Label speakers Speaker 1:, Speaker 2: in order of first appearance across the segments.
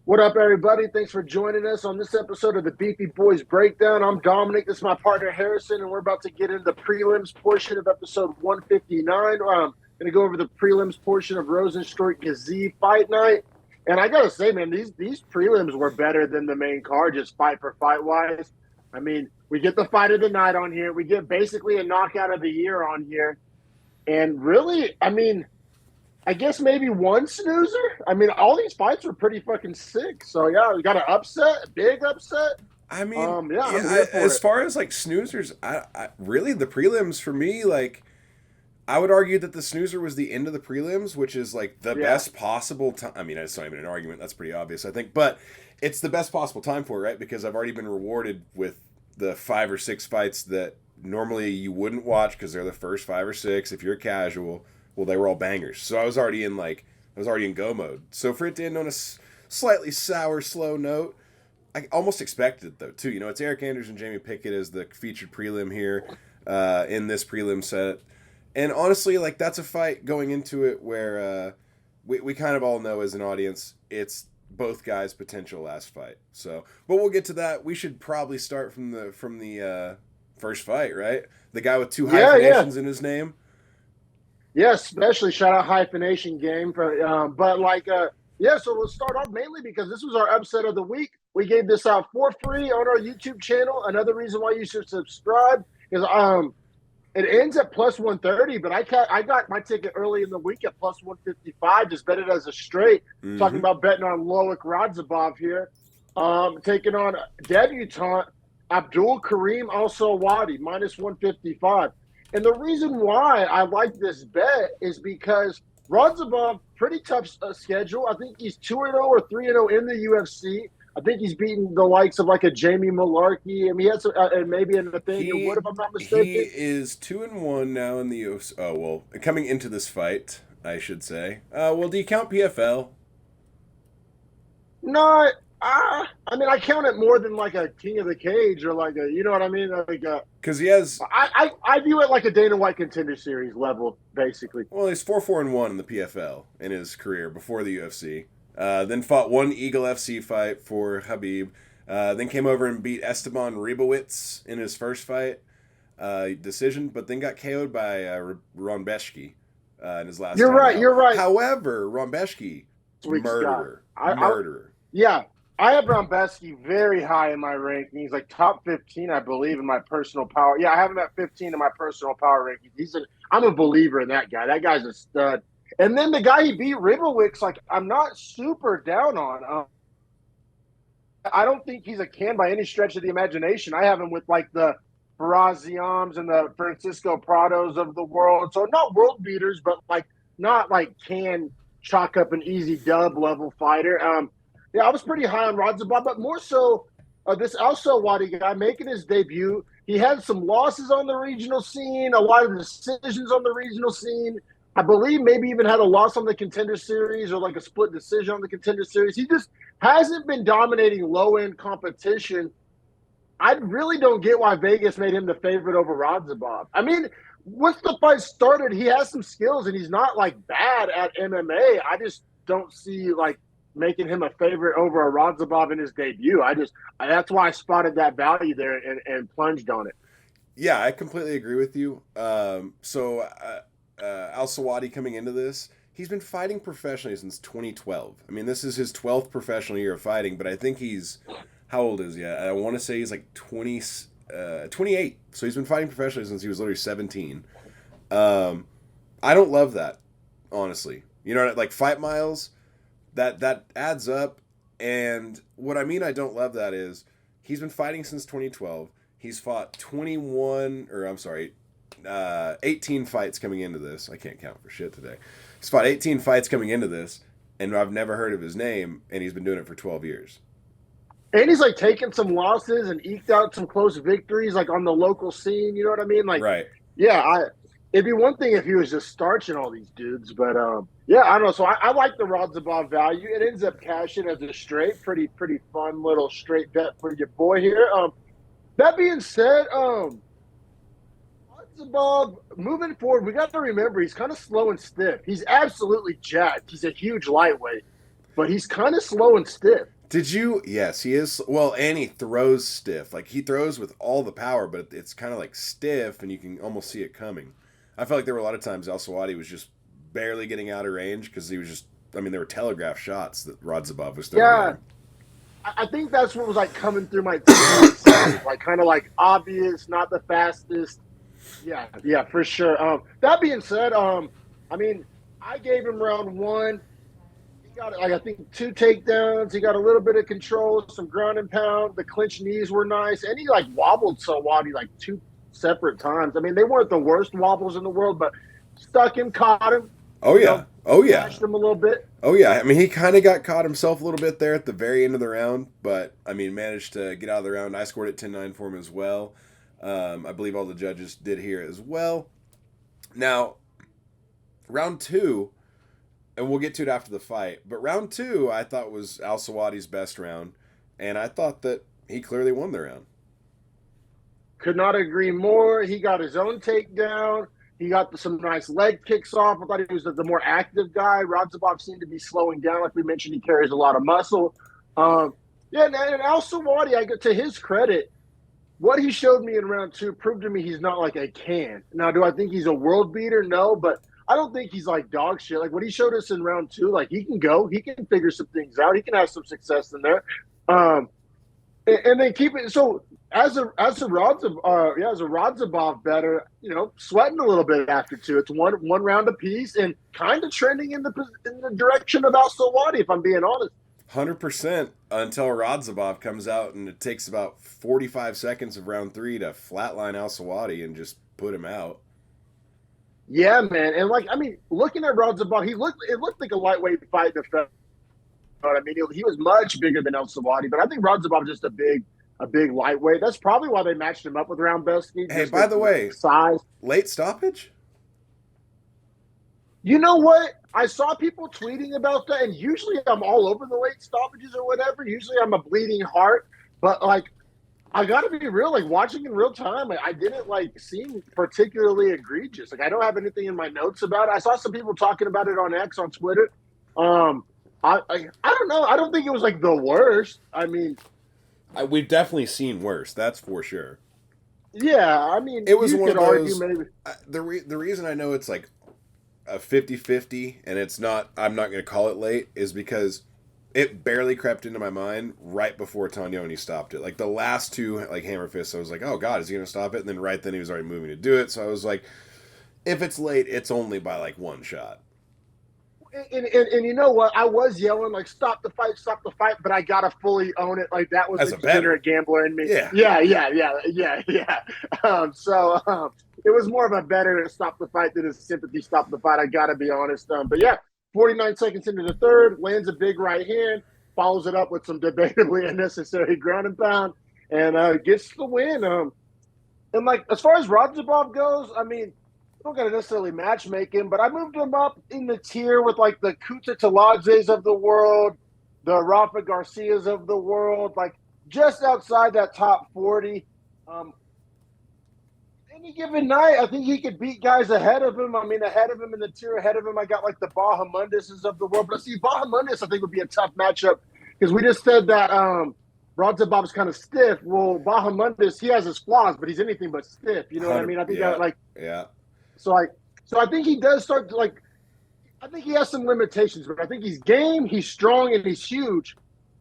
Speaker 1: What up, everybody? Thanks for joining us on this episode of the Beefy Boys Breakdown. I'm Dominic. This is my partner, Harrison, and we're about to get into the prelims portion of episode 159. I'm going to go over the prelims portion of Rozenstruik Gaziev Fight Night. And I got to say, man, these prelims were better than the main card, just fight for fight-wise. I mean, we get the fight of the night on here. We get basically a knockout of the year on here. And really, I guess maybe one snoozer. I mean, all these fights were pretty fucking sick. So yeah, we got an upset, a big upset. I'm here for
Speaker 2: as
Speaker 1: it.
Speaker 2: far as like snoozers, I really the prelims for me, like I would argue that the snoozer was the end of the prelims, which is like the best possible time. I mean, it's not even an argument. That's pretty obvious, I think, but it's the best possible time for it, right? Because I've already been rewarded with the 5 or 6 fights that normally you wouldn't watch because they're the first 5 or 6 if you're a casual. Well, they were all bangers. So I was already in go mode. So for it to end on a slightly sour, slow note, I almost expected it, though, too. You know, it's Eryk and Jamie Pickett as the featured prelim here in this prelim set. And honestly, like, that's a fight going into it where we kind of all know as an audience it's both guys' potential last fight. So, but we'll get to that. We should probably start from the first fight, right? The guy with 2 hyphenations in his name.
Speaker 1: Yeah, especially shout out hyphenation game for so we'll start off mainly because this was our upset of the week. We gave this out for free on our YouTube channel. Another reason why you should subscribe is it ends at plus 130, but I got my ticket early in the week at plus 155, just bet it as a straight.
Speaker 2: Mm-hmm.
Speaker 1: Talking about betting on Loik Radzhabov here. Taking on debutant Abdul Karim Al-Sawadi, minus 155. And the reason why I like this bet is because Radzhabov, pretty tough schedule. I think he's 2-0 or 3-0 in the UFC. I think he's beaten the likes of like a Jamie Malarkey. I mean, he has and maybe a Nathaniel Wood, if I'm not mistaken.
Speaker 2: He is 2-1 now in the UFC. Oh, well, coming into this fight, I should say. Well, do you count PFL?
Speaker 1: No, I count it more than like a King of the Cage or like a, you know what I mean? Like
Speaker 2: because he has.
Speaker 1: I view it like a Dana White Contender Series level, basically.
Speaker 2: Well, he's 4-4-1 in the PFL in his career before the UFC. Then fought one Eagle FC fight for Khabib. Then came over and beat Esteban Ribowitz in his first fight, decision, but then got KO'd by Ronbeshki in his last.
Speaker 1: You're right. You're right.
Speaker 2: However, Ronbeshki, murderer.
Speaker 1: Yeah. I have Ronbeshki very high in my ranking. He's like top 15, I believe, in my personal power. Yeah, I have him at 15 in my personal power ranking. I'm a believer in that guy. That guy's a stud. And then the guy he beat, Ribowitz, like I'm not super down on. I don't think he's a can by any stretch of the imagination. I have him with like the Baraziams and the Francisco Prados of the world. So not world beaters, but like not like can chalk up an easy dub level fighter. Yeah, I was pretty high on Radzhabov, but more so this Al-Sawadi guy making his debut. He had some losses on the regional scene, a lot of decisions on the regional scene. I believe maybe even had a loss on the Contender Series or like a split decision on the Contender Series. He just hasn't been dominating low-end competition. I really don't get why Vegas made him the favorite over Radzhabov. I mean, once the fight started, he has some skills, and he's not like bad at MMA. I just don't see like making him a favorite over a Radzhabov in his debut. That's why I spotted that value there and plunged on it.
Speaker 2: Yeah, I completely agree with you. Al-Sawadi coming into this, he's been fighting professionally since 2012. I mean, this is his 12th professional year of fighting, but I think he's, how old is he? I want to say he's like 28. So he's been fighting professionally since he was literally 17. I don't love that, honestly. You know, like fight miles, that adds up. And what I mean I don't love that is he's been fighting since 2012. He's fought 18 fights coming into this. I can't count for shit today. He's fought 18 fights coming into this, and I've never heard of his name, and he's been doing it for 12 years.
Speaker 1: And he's like taking some losses and eked out some close victories like on the local scene. You know what I mean? Like,
Speaker 2: right.
Speaker 1: Yeah, it'd be one thing if he was just starching all these dudes, but yeah, I don't know. So I like the Radzhabov value. It ends up cashing as a straight, pretty fun little straight bet for your boy here. That being said, Gaziev, moving forward, we got to remember he's kind of slow and stiff. He's absolutely jacked. He's a huge lightweight, but he's kind of slow and stiff.
Speaker 2: Did you? Yes, he is. Well, and he throws stiff. Like he throws with all the power, but it's kind of like stiff, and you can almost see it coming. I felt like there were a lot of times Al-Sawadi was just barely getting out of range because he was just. I mean, there were telegraph shots that Radzhabov was throwing at
Speaker 1: Yeah,
Speaker 2: him.
Speaker 1: I think that's what was like coming through my TV, like kind of like obvious, not the fastest. Yeah, yeah, for sure. That being said, I mean, I gave him round one. He got like I think two takedowns. He got a little bit of control, some ground and pound. The clinch knees were nice, and he like wobbled Sawadi like two separate times. I mean, they weren't the worst wobbles in the world, but stuck him, caught him.
Speaker 2: Oh
Speaker 1: You
Speaker 2: yeah.
Speaker 1: know,
Speaker 2: Oh yeah.
Speaker 1: flashed him a little bit.
Speaker 2: Oh yeah. I mean, he kind of got caught himself a little bit there at the very end of the round, but I mean, managed to get out of the round. I scored it 10-9 for him as well. I believe all the judges did here as well. Now, round two, and we'll get to it after the fight, but round two I thought was Al-Sawadi's best round, and I thought that he clearly won the round.
Speaker 1: Could not agree more. He got his own takedown. He got some nice leg kicks off. I thought he was the more active guy. Radzhabov seemed to be slowing down. Like we mentioned, he carries a lot of muscle. Yeah, and Al Sawadi, I get to his credit, what he showed me in round two proved to me he's not like a can. Now, do I think he's a world beater? No, but I don't think he's like dog shit. Like what he showed us in round two, like he can go, he can figure some things out, he can have some success in there. Um, and then keep it so as a Radzhabov better, sweating a little bit after two. It's one round apiece and kind of trending in the direction of Al Sawadi, if I'm being honest.
Speaker 2: 100% until Radzhabov comes out, and it takes about 45 seconds of round three to flatline Al-Sawadi and just put him out.
Speaker 1: Yeah, man, and like I mean, looking at Radzhabov, it looked like a lightweight fight in the. I mean, he was much bigger than El Sawadi, but I think Radzhabov is just a big lightweight. That's probably why they matched him up with Roundbesky.
Speaker 2: Hey, by the way,
Speaker 1: size.
Speaker 2: Late stoppage?
Speaker 1: You know what? I saw people tweeting about that, and usually I'm all over the late stoppages or whatever. Usually I'm a bleeding heart, but like I gotta be real. Like watching in real time, I didn't like seem particularly egregious. Like I don't have anything in my notes about it. I saw some people talking about it on X on Twitter. I don't know. I don't think it was like the worst. I mean,
Speaker 2: we've definitely seen worse. That's for sure.
Speaker 1: Yeah, I mean,
Speaker 2: it was
Speaker 1: you
Speaker 2: one
Speaker 1: could
Speaker 2: of those.
Speaker 1: Argue maybe.
Speaker 2: The reason I know it's like a 50-50 and it's not. I'm not going to call it late is because it barely crept into my mind right before Tognoni stopped it. Like the last two like hammer fists, I was like, oh god, is he going to stop it? And then right then he was already moving to do it. So I was like, if it's late, it's only by like one shot.
Speaker 1: And you know what? I was yelling like stop the fight, but I gotta fully own it. Like that was
Speaker 2: As
Speaker 1: the
Speaker 2: a better
Speaker 1: gambler in me.
Speaker 2: Yeah.
Speaker 1: It was more of a better stop the fight than a sympathy stop the fight. I gotta be honest. But yeah, 49 seconds into the third, lands a big right hand, follows it up with some debatably unnecessary ground and pound, and gets the win. And like as far as Radzhabov goes, I mean, I'm not going to necessarily matchmake him, but I moved him up in the tier with like the Kuta Taladzes of the world, the Rafa Garcias of the world, like just outside that top 40. Any given night, I think he could beat guys ahead of him. I mean, ahead of him in the tier ahead of him, I got like the Bahamundises of the world. But see, Bahamundis, I think would be a tough matchup because we just said that Radzhabov's kind of stiff. Well, Bahamundis, he has his flaws, but he's anything but stiff. You know what I mean? I think
Speaker 2: yeah.
Speaker 1: So I think he does start to like. I think he has some limitations, but I think he's game. He's strong and he's huge,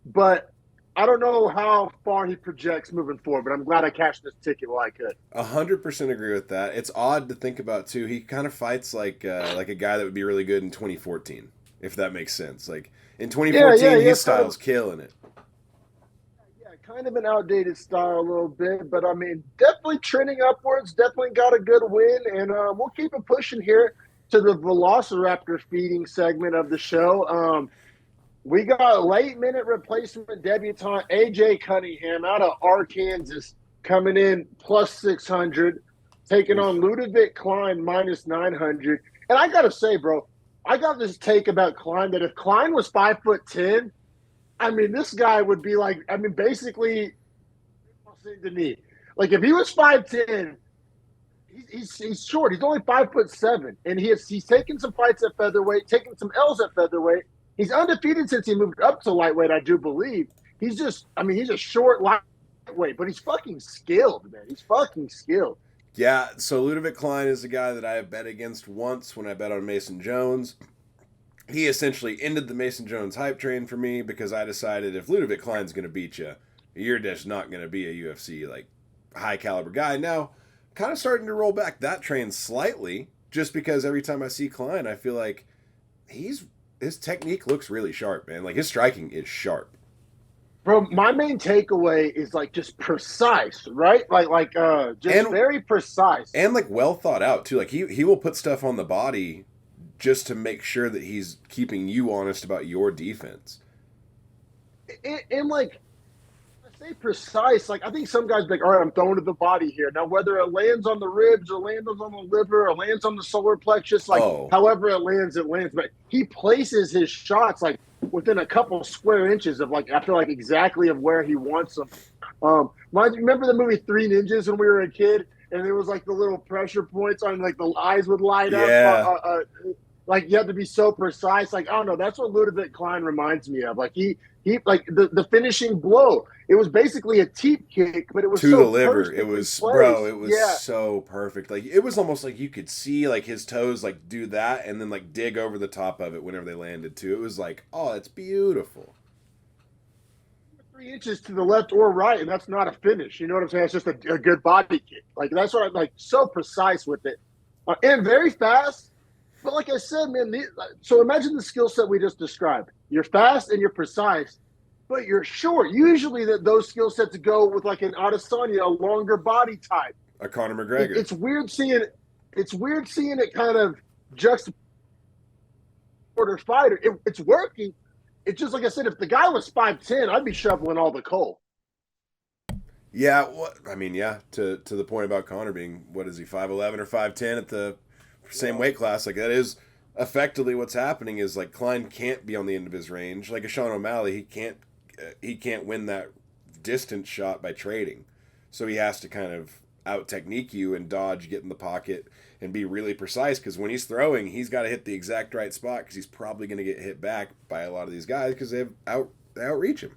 Speaker 1: but I don't know how far he projects moving forward. But I'm glad I cashed this ticket while I could.
Speaker 2: 100% agree with that. It's odd to think about too. He kind of fights like a guy that would be really good in 2014, if that makes sense. Like in 2014, his style's killing it.
Speaker 1: Kind of an outdated style a little bit, but I mean, definitely trending upwards, definitely got a good win, and we'll keep it pushing here to the Velociraptor feeding segment of the show. We got late minute replacement debutant AJ Cunningham out of Arkansas coming in plus 600, taking on Ludovic Klein minus 900. And I got to say, bro, I got this take about Klein that if Klein was 5'10", I mean, this guy would be like, I mean, basically, like if he was 5'10", he's short. He's only 5'7", and he's taken some fights at featherweight, taking some L's at featherweight. He's undefeated since he moved up to lightweight, I do believe. He's just, I mean, he's a short lightweight, but he's fucking skilled, man. He's fucking skilled.
Speaker 2: Yeah, so Ludovic Klein is the guy that I have bet against once when I bet on Mason Jones. He essentially ended the Mason Jones hype train for me because I decided if Ludovic Klein's going to beat you, you're just not going to be a UFC like high caliber guy. Now, kind of starting to roll back that train slightly, just because every time I see Klein, I feel like his technique looks really sharp, man. Like his striking is sharp.
Speaker 1: Bro, my main takeaway is like just precise, right? Just very precise.
Speaker 2: And like well thought out too. Like he will put stuff on the body just to make sure that he's keeping you honest about your defense.
Speaker 1: And like I say precise, like I think some guys be like, all right, I'm throwing to the body here. Now whether it lands on the ribs or lands on the liver or lands on the solar plexus, like however it lands, it lands. But he places his shots like within a couple square inches of like I feel like exactly of where he wants them. Remember the movie Three Ninjas when we were a kid, and there was like the little pressure points on like the eyes would light up. Like you have to be so precise. Like I don't know, that's what Ludovic Klein reminds me of. Like he like the finishing blow. It was basically a teep kick, but it was
Speaker 2: to
Speaker 1: so
Speaker 2: the liver. It was
Speaker 1: placed.
Speaker 2: bro. It was so perfect. Like it was almost like you could see like his toes like do that and then like dig over the top of it whenever they landed too. It was like, oh, it's beautiful.
Speaker 1: 3 inches to the left or right, and that's not a finish. You know what I'm saying? It's just a good body kick. Like that's what I'm like. So precise with it, and very fast. But like I said, man, so imagine the skill set we just described. You're fast and you're precise, but you're short. Usually those skill sets go with like an Adesanya, a longer body type.
Speaker 2: A Conor McGregor.
Speaker 1: It's weird seeing it kind of juxtaposed fighter. It's working. It's just like I said, if the guy was 5'10", I'd be shoveling all the coal.
Speaker 2: Yeah, I mean, yeah. To the point about Conor being, what is he, 5'11" or 5'10" at the same weight class? Like that is effectively what's happening. Is like Klein can't be on the end of his range. Like a Sean O'Malley, he can't win that distance shot by trading, so he has to kind of out technique you and dodge, get in the pocket, and be really precise. Because when he's throwing, he's got to hit the exact right spot because he's probably going to get hit back by a lot of these guys because they outreach him.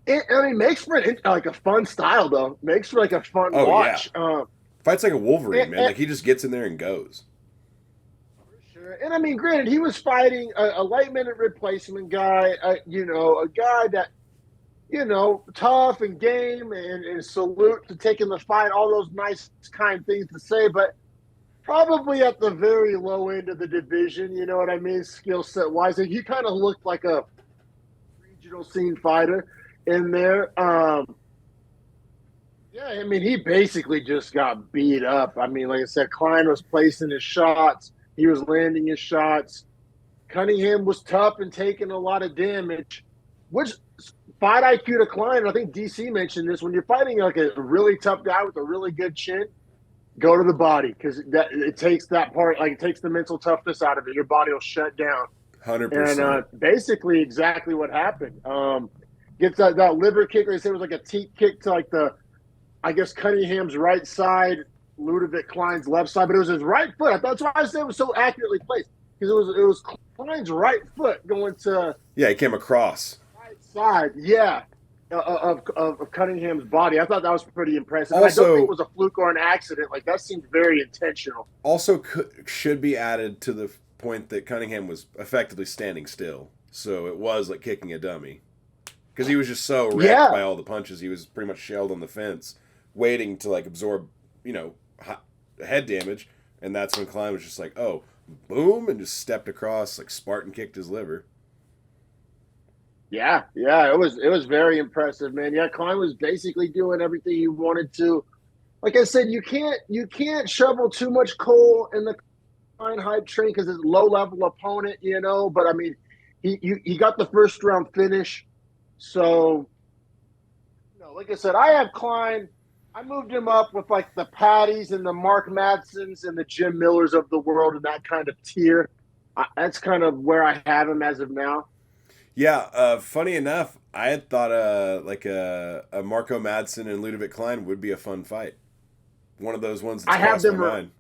Speaker 1: It makes for like a fun style though. Makes for like a fun watch.
Speaker 2: Yeah. Fights like a Wolverine, man. Like he just gets in there and goes.
Speaker 1: For sure. And I mean, granted, he was fighting a light minute replacement guy. A guy that, tough and game and salute to taking the fight. All those nice, kind things to say, but probably at the very low end of the division. You know what I mean? Skill set wise, and he kind of looked like a regional scene fighter in there. Yeah, I mean, he basically just got beat up. I mean, like I said, Klein was placing his shots. He was landing his shots. Cunningham was tough and taking a lot of damage, which fight IQ to Klein. I think DC mentioned this. When you're fighting like a really tough guy with a really good chin, go to the body because it takes that part, like it takes the mental toughness out of it. Your body will shut down.
Speaker 2: 100%.
Speaker 1: And basically exactly what happened. Gets that liver kick, or they say it was like a teep kick to like I guess Cunningham's right side, Ludovic Klein's left side, but it was his right foot. That's why I said it was so accurately placed because it was Klein's right foot going to
Speaker 2: he came across
Speaker 1: right side, of Cunningham's body. I thought that was pretty impressive.
Speaker 2: Also,
Speaker 1: I don't think it was a fluke or an accident. Like that seemed very intentional.
Speaker 2: Also, should be added to the point that Cunningham was effectively standing still, so it was like kicking a dummy because he was just so wrecked by all the punches. He was pretty much shelled on the fence, waiting to like absorb, head damage, and that's when Klein was just like, oh, boom, and just stepped across, like Spartan kicked his liver.
Speaker 1: Yeah, it was very impressive, man. Yeah, Klein was basically doing everything he wanted to. Like I said, you can't shovel too much coal in the Klein hype train because it's a low level opponent, But I mean, he got the first round finish, so like I said, I have Klein. I moved him up with like the Patties and the Mark Madsons and the Jim Millers of the world and that kind of tier. That's kind of where I have him as of now.
Speaker 2: Yeah, funny enough, I had thought a Marco Madsen and Ludovic Klein would be a fun fight. One of those ones that's crossed my mind.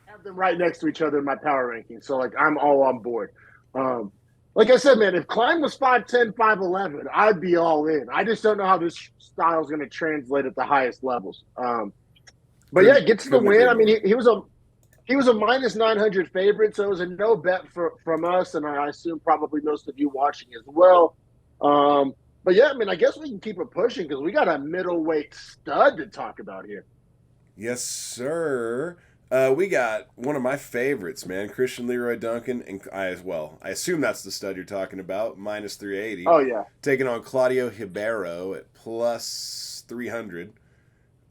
Speaker 1: I have them right next to each other in my power ranking, so like I'm all on board. Like I said, man, if Klein was 5'10", 5'11", I'd be all in. I just don't know how this style is going to translate at the highest levels. But yeah, gets the win. I mean, he was a minus 900 favorite, so it was a no bet from us, and I assume probably most of you watching as well. But yeah, I mean, I guess we can keep it pushing because we got a middleweight stud to talk about here.
Speaker 2: Yes, sir. We got one of my favorites, man, Christian Leroy Duncan, and I assume that's the stud you're talking about, minus 380.
Speaker 1: Oh yeah,
Speaker 2: taking on Claudio Ribeiro at plus 300.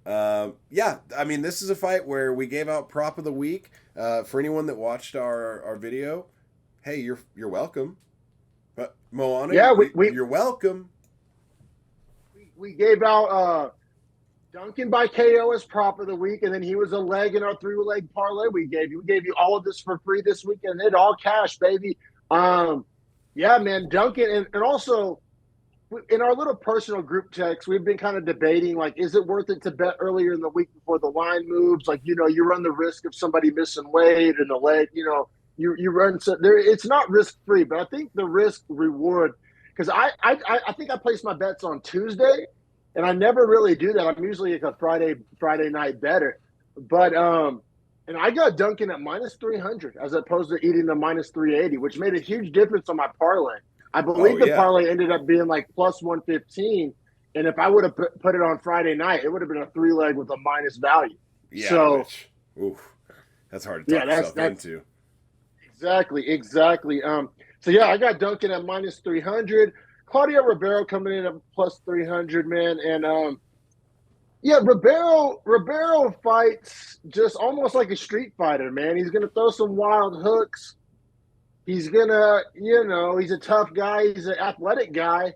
Speaker 2: Yeah, I mean, this is a fight where we gave out prop of the week. For anyone that watched our video, hey, you're welcome. But Moana,
Speaker 1: yeah,
Speaker 2: you're welcome.
Speaker 1: We gave out Duncan by KO as prop of the week, and then he was a leg in our 3-leg parlay we gave you. We gave you all of this for free this week, and it all cash, baby. Yeah, man, Duncan, and also in our little personal group text, we've been kind of debating, like, is it worth it to bet earlier in the week before the line moves? Like, you run the risk of somebody missing weight and the leg, you run so there. It's not risk free, but I think the risk reward, because I think I place my bets on Tuesday, and I never really do that. I'm usually like a Friday night better, but and I got Duncan at minus 300 as opposed to eating the minus 380, which made a huge difference on my parlay. I believe the parlay ended up being like plus 115, and if I would have put it on Friday night, it would have been a 3-leg with a minus value.
Speaker 2: Yeah,
Speaker 1: so
Speaker 2: that's hard to talk yourself into.
Speaker 1: Exactly. So yeah, I got Duncan at minus 300. Claudio Ribeiro coming in at plus 300, man, and yeah, Ribeiro fights just almost like a street fighter, man. He's gonna throw some wild hooks. He's gonna, he's a tough guy. He's an athletic guy,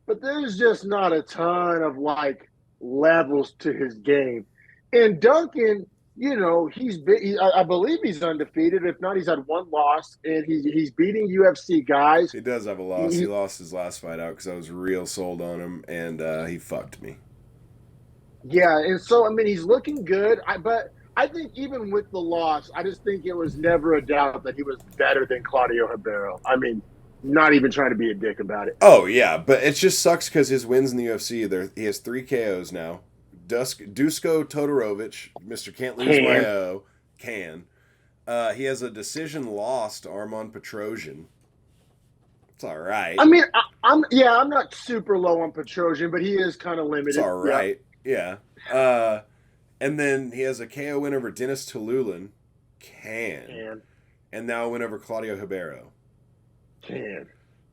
Speaker 1: but there's just not a ton of like levels to his game. And Duncan, I believe he's undefeated. If not, he's had one loss, and he's beating UFC guys.
Speaker 2: He does have a loss. He lost his last fight out because I was real sold on him, and he fucked me.
Speaker 1: Yeah, and so I mean, he's looking good. But I think even with the loss, I just think it was never a doubt that he was better than Claudio Ribeiro. I mean, not even trying to be a dick about it.
Speaker 2: Oh, yeah, but it just sucks because his wins in the UFC, he has 3 KOs now. Dusko Todorovic, Mr. Can't Lose My O, he has a decision loss to Arman Petrosian. It's all right.
Speaker 1: I mean, I'm not super low on Petrosian, but he is kind of limited.
Speaker 2: It's all right, yeah. And then he has a KO win over Dennis Tululin. And now a win over Claudio Ribeiro.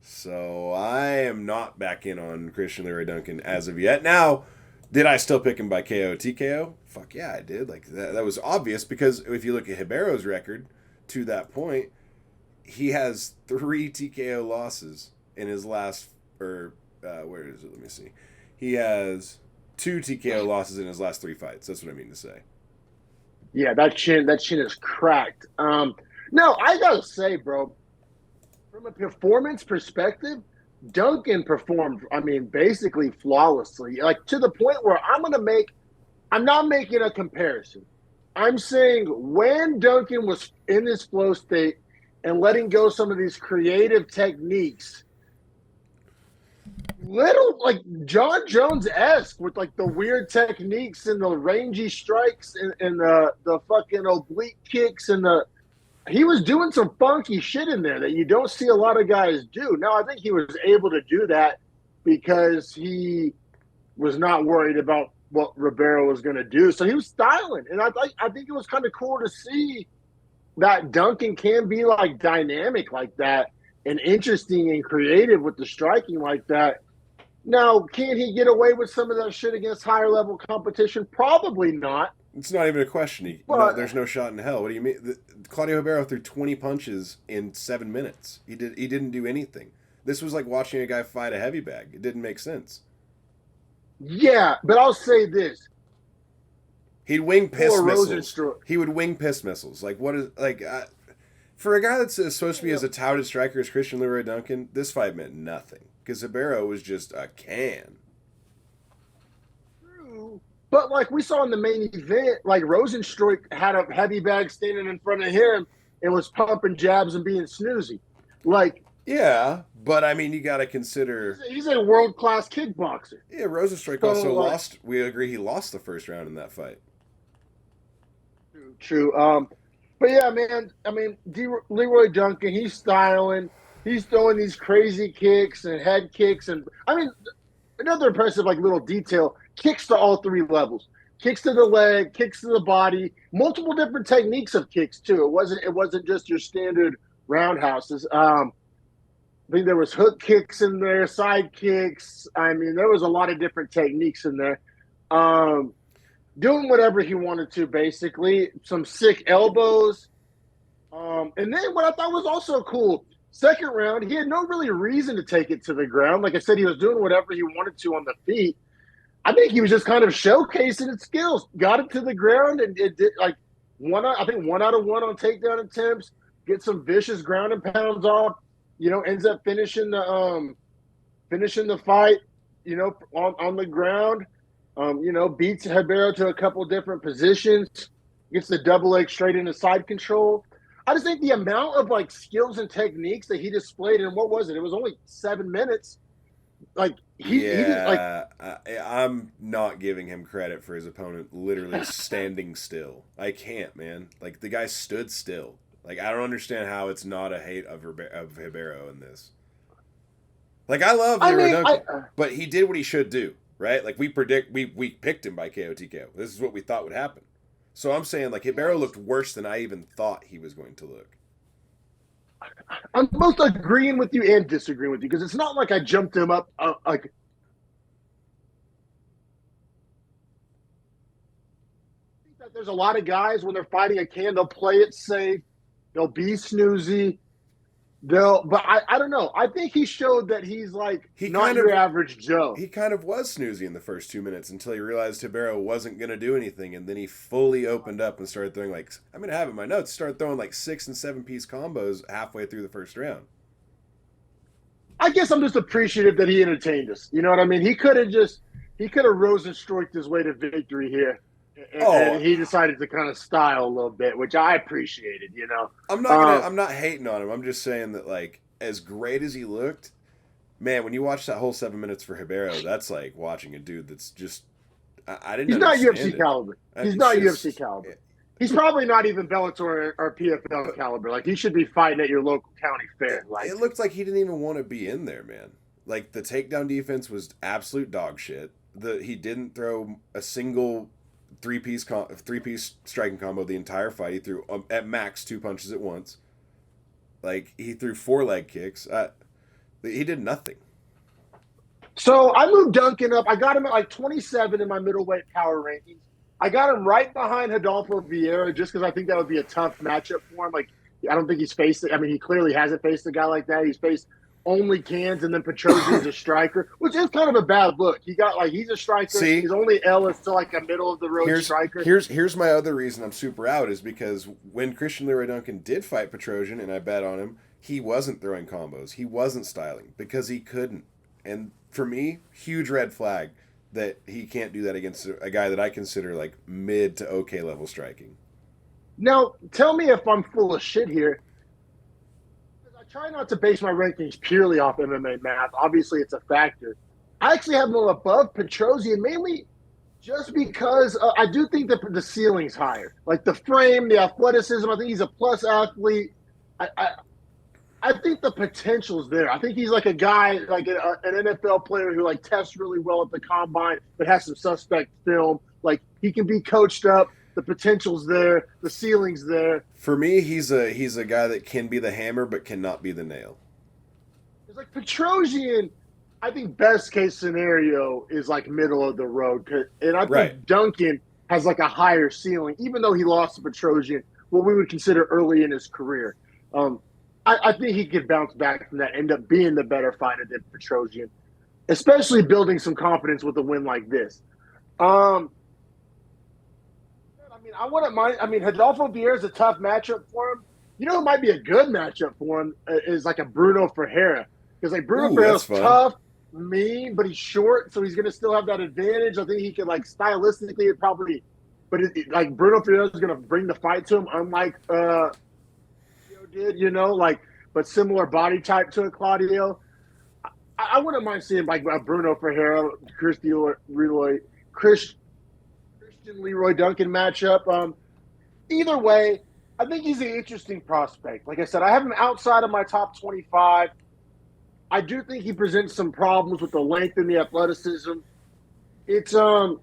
Speaker 2: So I am not back in on Christian Leroy Duncan as of yet. Now, did I still pick him by KO TKO? Fuck yeah, I did. Like that was obvious because if you look at Ribeiro's record to that point, he has 3 TKO losses in his last, where is it? Let me see. He has 2 TKO losses in his last 3 fights. That's what I mean to say.
Speaker 1: Yeah, that chin is cracked. No, I gotta say, bro, from a performance perspective, Duncan performed, I mean, basically flawlessly. Like to the point where I'm not making a comparison. I'm saying when Duncan was in this flow state and letting go some of these creative techniques, little like John Jones-esque with like the weird techniques and the rangy strikes and the fucking oblique kicks and he was doing some funky shit in there that you don't see a lot of guys do. Now, I think he was able to do that because he was not worried about what Ribeiro was going to do. So he was styling. And I think it was kind of cool to see that Duncan can be like dynamic like that and interesting and creative with the striking like that. Now, can he get away with some of that shit against higher level competition? Probably not.
Speaker 2: It's not even a question. There's no shot in hell. What do you mean? Claudio Ribeiro threw 20 punches in 7 minutes. He didn't do anything. This was like watching a guy fight a heavy bag. It didn't make sense.
Speaker 1: Yeah, but I'll say this.
Speaker 2: He'd wing piss missiles. He would wing piss missiles. Like what is for a guy that's supposed to be as a touted striker as Christian Leroy Duncan, this fight meant nothing because Ribeiro was just a can.
Speaker 1: But like we saw in the main event, like Rozenstruik had a heavy bag standing in front of him and was pumping jabs and being snoozy. Like,
Speaker 2: Yeah, but I mean, you got to consider.
Speaker 1: he's a world-class kickboxer.
Speaker 2: Yeah, Rozenstruik
Speaker 1: So,
Speaker 2: also lost. We agree he lost the first round in that fight.
Speaker 1: true. But yeah, man. I mean, Leroy Duncan, he's styling. He's throwing these crazy kicks and head kicks, and I mean, another impressive like little detail: kicks to all three levels. Kicks to the leg, kicks to the body, multiple different techniques of kicks too. It wasn't just your standard roundhouses. I think there was hook kicks in there, side kicks. I mean, there was a lot of different techniques in there. Um, Doing whatever he wanted to, basically. Some sick elbows. And then what I thought was also cool, second round, he had no really reason to take it to the ground. Like I said, he was doing whatever he wanted to on the feet. I think he was just kind of showcasing his skills. Got it to the ground and it did like I think 1 out of 1 on takedown attempts. Get some vicious ground and pounds off. Ends up finishing the fight. On the ground. Beats Ribeiro to a couple different positions. Gets the double leg straight into side control. I just think the amount of like skills and techniques that he displayed in what was it? It was only 7 minutes. Like
Speaker 2: I'm not giving him credit for his opponent literally standing still. I can't, man. Like the guy stood still. Like I don't understand how it's not a hate of Ribeiro in this. Like I love Leroy Duncan, but he did what he should do, right? Like we picked him by KO/TKO. This is what we thought would happen. So I'm saying like Ribeiro looked worse than I even thought he was going to look.
Speaker 1: I'm both agreeing with you and disagreeing with you because it's not like I jumped him up like. I think that there's a lot of guys when they're fighting a can, they'll play it safe, they'll be snoozy, but I don't know. I think he showed that he's like not your average Joe.
Speaker 2: He kind of was snoozy in the first 2 minutes until he realized Ribeiro wasn't going to do anything, and then he fully opened up and started throwing like I'm going to have it in my notes. Started throwing like 6 and 7 piece combos halfway through the first round.
Speaker 1: I guess I'm just appreciative that he entertained us. You know what I mean? He could have Rozenstruiked his way to victory here. And he decided to kind of style a little bit, which I appreciated,
Speaker 2: I'm not hating on him. I'm just saying that like as great as he looked, man, when you watch that whole 7 minutes for Ribeiro, that's like watching a dude that's just I didn't.
Speaker 1: He's not UFC
Speaker 2: it.
Speaker 1: caliber. He's not UFC caliber. He's probably not even Bellator or PFL caliber. Like he should be fighting at your local county fair. Like
Speaker 2: it looked like he didn't even want to be in there, man. Like the takedown defense was absolute dog shit. He didn't throw a single three-piece striking combo the entire fight. He threw at max 2 punches at once. Like he threw 4 leg kicks. He did nothing.
Speaker 1: So I moved Duncan up. I got him at like 27 in my middleweight power rankings. I got him right behind Rodolfo Vieira just because I think that would be a tough matchup for him. Like I don't think he's faced it. I mean, he clearly hasn't faced a guy like that. He's faced only cans, and then Petrosian's a striker, which is kind of a bad look. He's a striker.
Speaker 2: See,
Speaker 1: his only L is to like a middle of the road striker.
Speaker 2: Here's my other reason I'm super out is because when Christian Leroy Duncan did fight Petrosian, and I bet on him, he wasn't throwing combos. He wasn't styling because he couldn't. And for me, huge red flag that he can't do that against a guy that I consider like mid to okay level striking.
Speaker 1: Now, tell me if I'm full of shit here. Try not to base my rankings purely off MMA math. Obviously, it's a factor. I actually have him above Petrosian, mainly just because I do think that the ceiling's higher. Like the frame, the athleticism, I think he's a plus athlete. I think the potential's there. I think he's like a guy, like an NFL player who like tests really well at the combine, but has some suspect film. Like he can be coached up. The potential's there. The ceiling's there.
Speaker 2: For me, he's a guy that can be the hammer but cannot be the nail.
Speaker 1: It's like Petrosian, I think best case scenario is like middle of the road. And I think Duncan has like a higher ceiling, even though he lost to Petrosian, what we would consider early in his career. I think he could bounce back from that, end up being the better fighter than Petrosian, especially building some confidence with a win like this. I wouldn't mind. I mean, Rodolfo Vieira is a tough matchup for him. You know who might be a good matchup for him is like a Bruno Ferreira. Because like Bruno Ferreira's tough, mean, but he's short, so he's going to still have that advantage. I think he can like stylistically probably, but like Bruno Ferreira is going to bring the fight to him, unlike did, like. but similar body type to a Claudio. I wouldn't mind seeing like a Bruno Ferreira, Christian Leroy Duncan matchup. Either way, I think he's an interesting prospect. Like I said, I have him outside of my top 25. I do think he presents some problems with the length and the athleticism. It's he said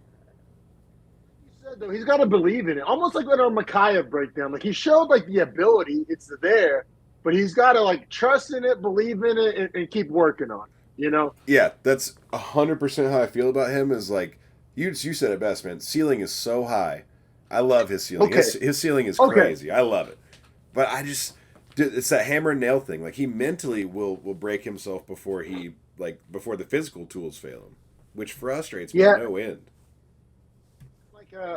Speaker 1: though, he's got to believe in it. Almost like our Makayev breakdown. Like he showed like the ability, it's there, but he's got to like trust in it, believe in it, and keep working on it. You know?
Speaker 2: Yeah, that's 100% how I feel about him. Is like you said it best, man. Ceiling is so high. I love his ceiling.
Speaker 1: Okay.
Speaker 2: His ceiling is crazy. I love it. But it's that hammer and nail thing. Like he mentally will break himself before the physical tools fail him, which frustrates me no end.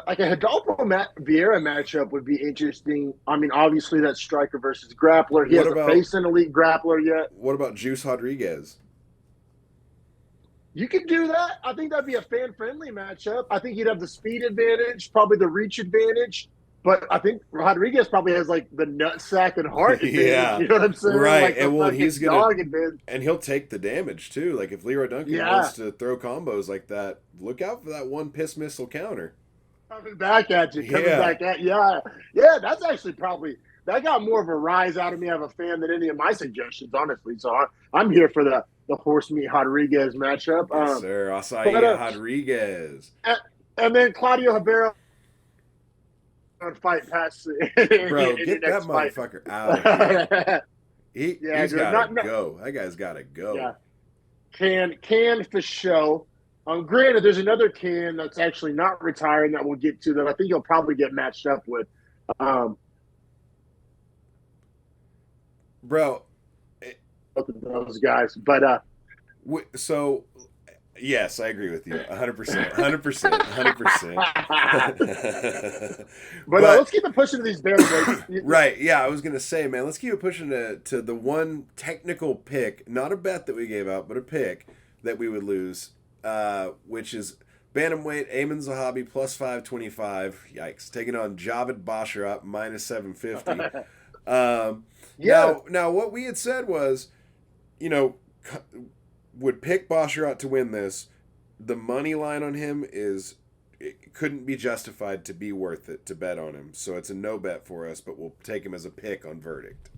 Speaker 1: Like a Hidalgo Vieira matchup would be interesting. I mean, obviously that's striker versus grappler. He hasn't faced an elite grappler yet.
Speaker 2: What about Juice Rodriguez?
Speaker 1: You could do that. I think that'd be a fan-friendly matchup. I think he'd have the speed advantage, probably the reach advantage. But I think Rodriguez probably has like the nutsack and heart advantage.
Speaker 2: Yeah.
Speaker 1: You know what I'm saying?
Speaker 2: Right.
Speaker 1: Like
Speaker 2: and he's and he'll take the damage too. Like if Leroy Duncan wants to throw combos like that, look out for that one piss missile counter.
Speaker 1: Coming back at you. Yeah, that's actually probably that got more of a rise out of me as a fan than any of my suggestions, honestly. So I'm here for the horse meat Rodriguez matchup.
Speaker 2: Yes, sir. Acai Rodriguez.
Speaker 1: And then Claudio Ribera on Fight Pass.
Speaker 2: Bro, get that motherfucker out of here. He's got to go. That guy's got to go.
Speaker 1: Yeah. Can for show. Granted, there's another Can that's actually not retiring that we'll get to that I think he'll probably get matched up with.
Speaker 2: Bro.
Speaker 1: Both of those guys. But
Speaker 2: so yes, I agree with you 100%. 100%.
Speaker 1: But let's keep it pushing to these bantamweights.
Speaker 2: Right, yeah, I was going to say, man, let's keep it pushing to the one technical pick, not a bet that we gave out, but a pick that we would lose, which is bantamweight Ayman Zahabi plus 525. Yikes. Taking on Javid Basharat minus 750. Now, what we had said was, would pick Basharat to win this. The money line on him it couldn't be justified to be worth it to bet on him. So it's a no bet for us, but we'll take him as a pick on verdict.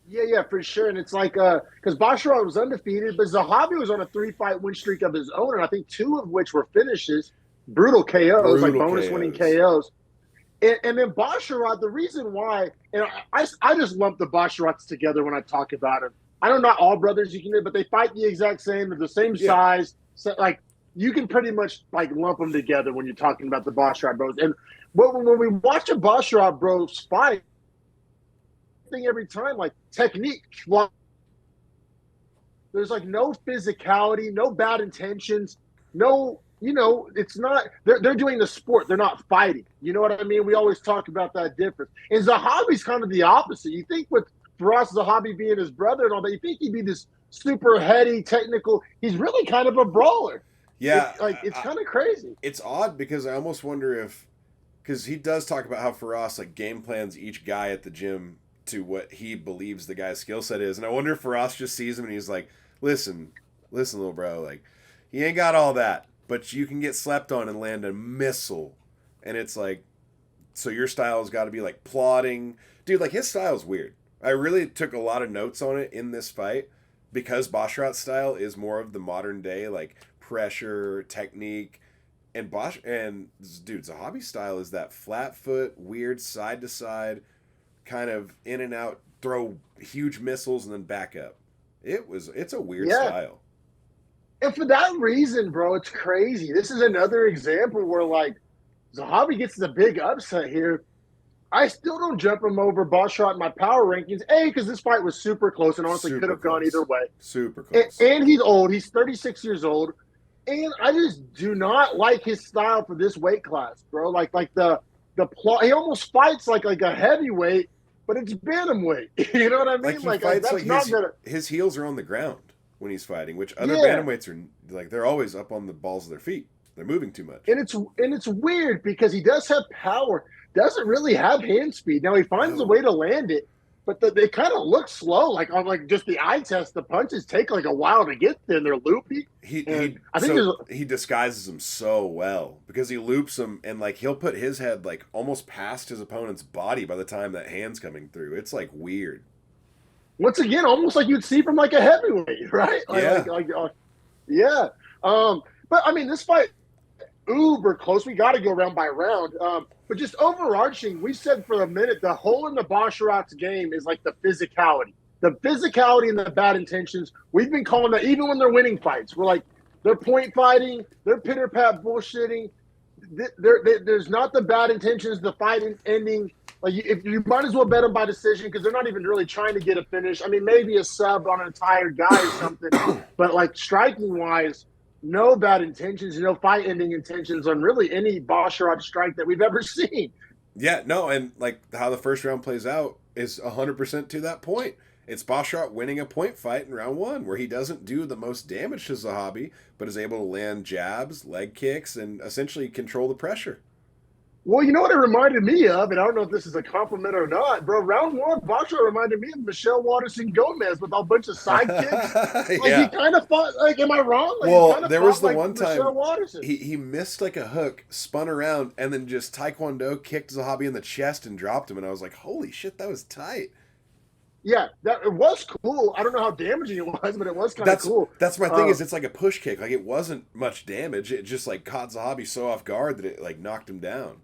Speaker 1: Yeah, for sure. And it's like, because Basharat was undefeated, but Zahabi was on a 3-fight win streak of his own, and I think 2 of which were finishes, brutal KOs, like bonus-winning KOs. And then Basharat, the reason why, and I just lump the Basharats together when I talk about him. I know not all brothers you can do, but they fight the exact same. They're the same size. So, like, you can pretty much, like, lump them together when you're talking about the Basharat bros. And when we watch a Basharat bros fight, thing every time, like, technique. There's, like, no physicality, no bad intentions, no, it's not – they're doing the sport. They're not fighting. You know what I mean? We always talk about that difference. And Zahabi's kind of the opposite. You think with – for us, Zahabi being his brother and all that, you think he'd be this super heady, technical. He's really kind of a brawler.
Speaker 2: Yeah.
Speaker 1: It's kind of crazy.
Speaker 2: It's odd because I almost wonder because he does talk about how Faraz like game plans each guy at the gym to what he believes the guy's skill set is. And I wonder if Faraz just sees him and he's like, listen, little bro, like, he ain't got all that, but you can get slept on and land a missile. And it's like, so your style has got to be like plodding. Dude, like his style's weird. I really took a lot of notes on it in this fight because Basharat's style is more of the modern day, like pressure, technique, and dude, Zahabi's style is that flat foot, weird side to side, kind of in and out, throw huge missiles and then back up. It's a weird style.
Speaker 1: And for that reason, bro, it's crazy. This is another example where like Zahabi gets the big upset here. I still don't jump him over Basharat in my power rankings. Because this fight was super close and honestly could have gone either way. Super close. And he's old. He's 36 years old. And I just do not like his style for this weight class, bro. Like the plot. He almost fights like a heavyweight, but it's bantamweight. You know what I mean?
Speaker 2: Like that's like not gonna. His heels are on the ground when he's fighting, which other bantamweights are like. They're always up on the balls of their feet. They're moving too much. And it's weird because he does have power. Doesn't really have hand speed. Now he finds a way to land it,
Speaker 1: but they kind of look slow. Like on like just the eye test, the punches take like a while to get there. They're loopy.
Speaker 2: He disguises them so well because he loops them and like he'll put his head like almost past his opponent's body by the time that hand's coming through. It's like weird.
Speaker 1: Once again, almost like you'd see from like a heavyweight, right?
Speaker 2: Yeah.
Speaker 1: But I mean, this fight uber close. We got to go round by round. But just overarching, we said for a minute the hole in the Basharat's game is like the physicality. The physicality and the bad intentions. We've been calling that even when they're winning fights. We're like, they're point fighting, they're pitter-pat bullshitting. There's not the bad intentions, the fight ending. Like if you might as well bet them by decision because they're not even really trying to get a finish. I mean, maybe a sub on an entire guy or something. But like striking-wise, no bad intentions, no fight-ending intentions on really any Basharat strike that we've ever seen.
Speaker 2: Yeah, no, and like how the first round plays out is 100% to that point. It's Basharat winning a point fight in round 1 where he doesn't do the most damage to Zahabi, but is able to land jabs, leg kicks, and essentially control the pressure.
Speaker 1: Well, you know what it reminded me of, and I don't know if this is a compliment or not, bro. Round 1, Basharat reminded me of Michelle Waterson Gomez with a bunch of sidekicks.
Speaker 2: Yeah.
Speaker 1: He kind of fought, like, am I wrong? Like,
Speaker 2: well, there was the like one time
Speaker 1: he
Speaker 2: missed like a hook, spun around, and then just Taekwondo kicked Zahabi in the chest and dropped him, and I was like, holy shit, that was tight.
Speaker 1: Yeah, it was cool. I don't know how damaging it was, but it was kind of cool.
Speaker 2: That's my thing is it's like a push kick. Like it wasn't much damage. It just like caught Zahabi so off guard that it like knocked him down.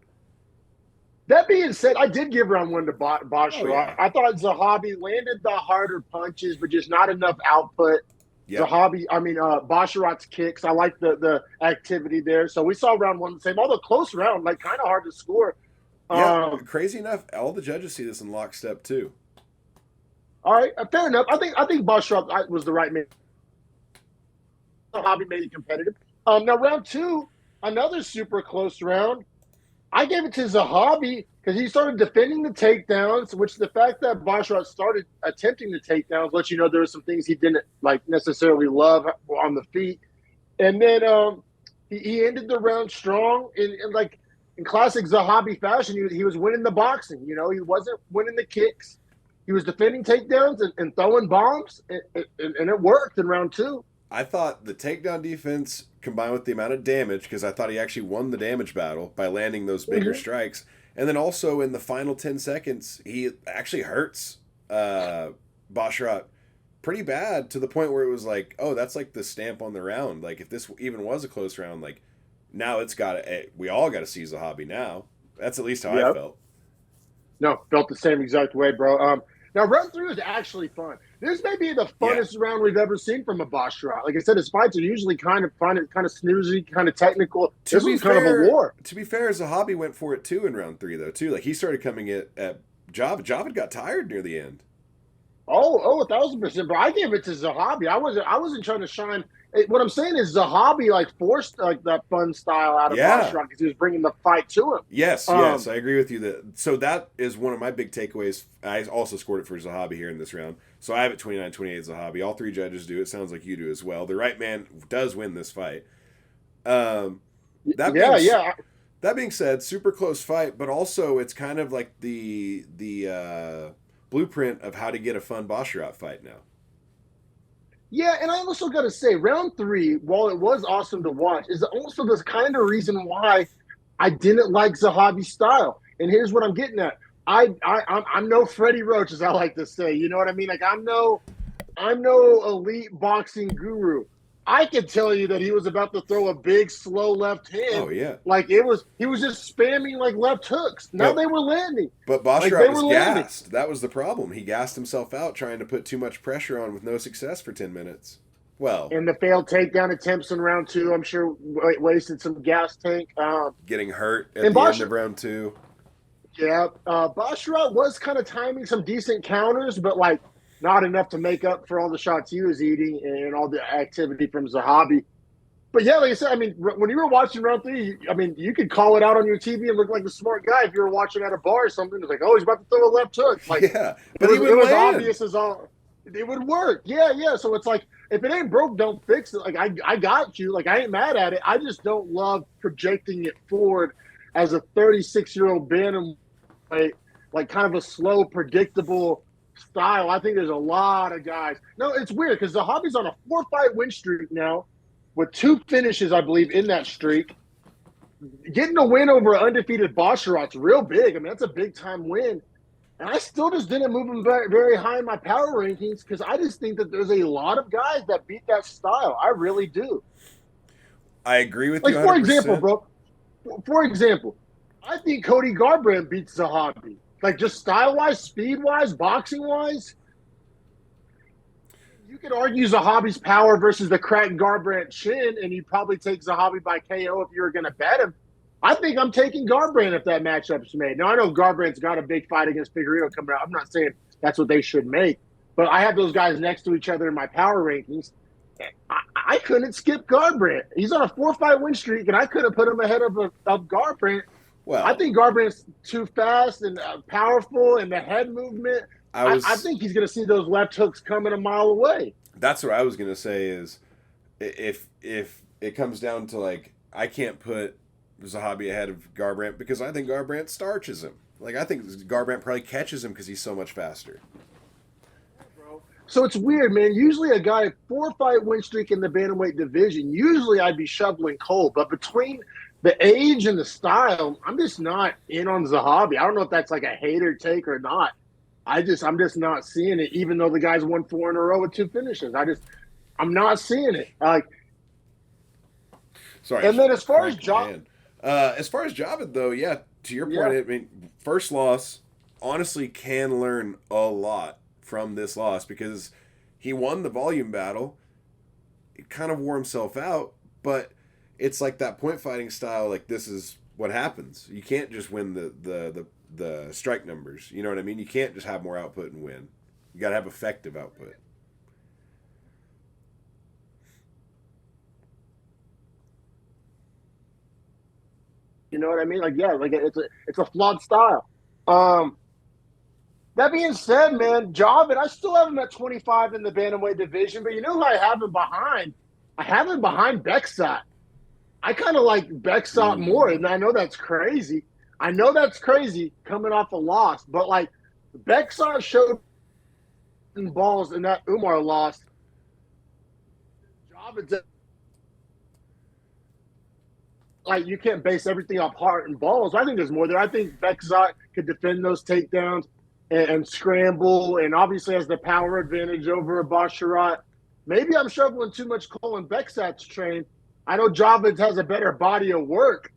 Speaker 1: That being said, I did give round 1 to Basharat.
Speaker 2: Oh, yeah.
Speaker 1: I thought Zahabi landed the harder punches, but just not enough output. Yep. Basharat's kicks. I like the activity there. So we saw round 1 the same. Although close round, like kind of hard to score.
Speaker 2: Yeah, crazy enough, all the judges see this in lockstep too.
Speaker 1: All right, fair enough. I think Basharat was the right man. Zahabi made it competitive. Now round 2, another super close round. I gave it to Zahabi because he started defending the takedowns, which the fact that Basharat started attempting the takedowns lets you know there were some things he didn't like necessarily love on the feet. And then he ended the round strong in classic Zahabi fashion. He was winning the boxing. You know, he wasn't winning the kicks. He was defending takedowns and throwing bombs, and it worked in round 2.
Speaker 2: I thought the takedown defense combined with the amount of damage, because I thought he actually won the damage battle by landing those bigger strikes. And then also in the final 10 seconds, he actually hurts Basharat pretty bad to the point where it was like, oh, that's like the stamp on the round. Like if this even was a close round, like now we all got to see Zahabi now. That's at least how I felt.
Speaker 1: No, felt the same exact way, bro. Now, round 3 was actually fun. This may be the funnest round we've ever seen from a Basharat. Like I said, his fights are usually kind of snoozy, kind of technical. This was kind of a war.
Speaker 2: To be fair, Zahabi went for it too in round 3, though, too. Like he started coming at Javid. Javid got tired near the end.
Speaker 1: Oh, 1,000%. But I gave it to Zahabi. I wasn't trying to shine. What I'm saying is Zahabi like forced like that fun style out of Basharat because he was bringing the fight to him.
Speaker 2: Yes, I agree with you. So that is one of my big takeaways. I also scored it for Zahabi here in this round. So I have it 29-28 Zahabi. All 3 judges do. It sounds like you do as well. The right man does win this fight. That being said, super close fight, but also it's kind of like the blueprint of how to get a fun Basharat fight now.
Speaker 1: Yeah, and I also got to say, round 3, while it was awesome to watch, is also the kind of reason why I didn't like Zahabi's style. And here's what I'm getting at. I'm no Freddie Roach, as I like to say. You know what I mean? Like I'm no elite boxing guru. I could tell you that he was about to throw a big, slow left hand. Oh
Speaker 2: yeah,
Speaker 1: like he was just spamming like left hooks. Now they were landing.
Speaker 2: But Basharat was gassed. That was the problem. He gassed himself out trying to put too much pressure on with no success for 10 minutes. Well,
Speaker 1: and the failed takedown attempts in round 2, I'm sure wasted some gas tank.
Speaker 2: Getting hurt at the end of round 2.
Speaker 1: Yeah, Basharat was kind of timing some decent counters, but like not enough to make up for all the shots he was eating and all the activity from Zahabi. But yeah, like I said, I mean, when you were watching round 3, I mean, you could call it out on your TV and look like a smart guy if you were watching at a bar or something. It's like, oh, he's about to throw a left hook. Like,
Speaker 2: yeah, but it was
Speaker 1: obvious as all. It would work. Yeah. So it's like, if it ain't broke, don't fix it. Like, I got you. Like, I ain't mad at it. I just don't love projecting it forward as a 36-year-old bantamweight, like kind of a slow, predictable style, I think there's a lot of guys. No, it's weird because Zahabi's on a 4-fight win streak now with 2 finishes, I believe, in that streak. Getting a win over an undefeated Basharat's real big. I mean, that's a big-time win. And I still just didn't move him very, very high in my power rankings because I just think that there's a lot of guys that beat that style. I really do.
Speaker 2: I agree with
Speaker 1: like,
Speaker 2: you 100%.
Speaker 1: For example, bro, for example, I think Cody Garbrandt beats Zahabi. Like, just style-wise, speed-wise, boxing-wise. You could argue Zahabi's power versus the cracked Garbrandt chin, and you'd probably take Zahabi by KO if you were going to bet him. I think I'm taking Garbrandt if that matchup's made. Now, I know Garbrandt's got a big fight against Figueiredo coming out. I'm not saying that's what they should make, but I have those guys next to each other in my power rankings. I couldn't skip Garbrandt. He's on a 4-fight win streak, and I couldn't put him ahead of Garbrandt. Well, I think Garbrandt's too fast and powerful, and the head movement. I think he's going to see those left hooks coming a mile away.
Speaker 2: That's what I was going to say is if it comes down to, like, I can't put Zahabi ahead of Garbrandt because I think Garbrandt starches him. Like, I think Garbrandt probably catches him because he's so much faster.
Speaker 1: So it's weird, man. Usually a guy 4-fight win streak in the bantamweight division, usually I'd be shoveling coal. But between the age and the style, I'm just not in on Zahabi. I don't know if that's like a hater take or not. I'm just not seeing it, even though the guy's won 4 in a row with 2 finishes. I'm not seeing it.
Speaker 2: Sorry.
Speaker 1: And then as far as
Speaker 2: Javid, though, yeah, to your point, I mean, first loss, honestly can learn a lot from this loss because he won the volume battle. He kind of wore himself out, but it's like that point fighting style. Like, this is what happens. You can't just win the strike numbers. You know what I mean? You can't just have more output and win. You got to have effective output.
Speaker 1: You know what I mean? Like, yeah, like it's a flawed style. That being said, man, Javid, I still have him at 25 in the bantamweight division, but you know who I have him behind? I have him behind Beksat. I kind of like Beksat more, and I know that's crazy. Coming off a loss, but like Beksat showed balls in that Umar loss. Javid's like, you can't base everything off heart and balls. I think there's more there. I think Beksat could defend those takedowns and scramble, and obviously has the power advantage over a Basharat. Maybe I'm shoveling too much coal in Beksat's train. I know Javid has a better body of work.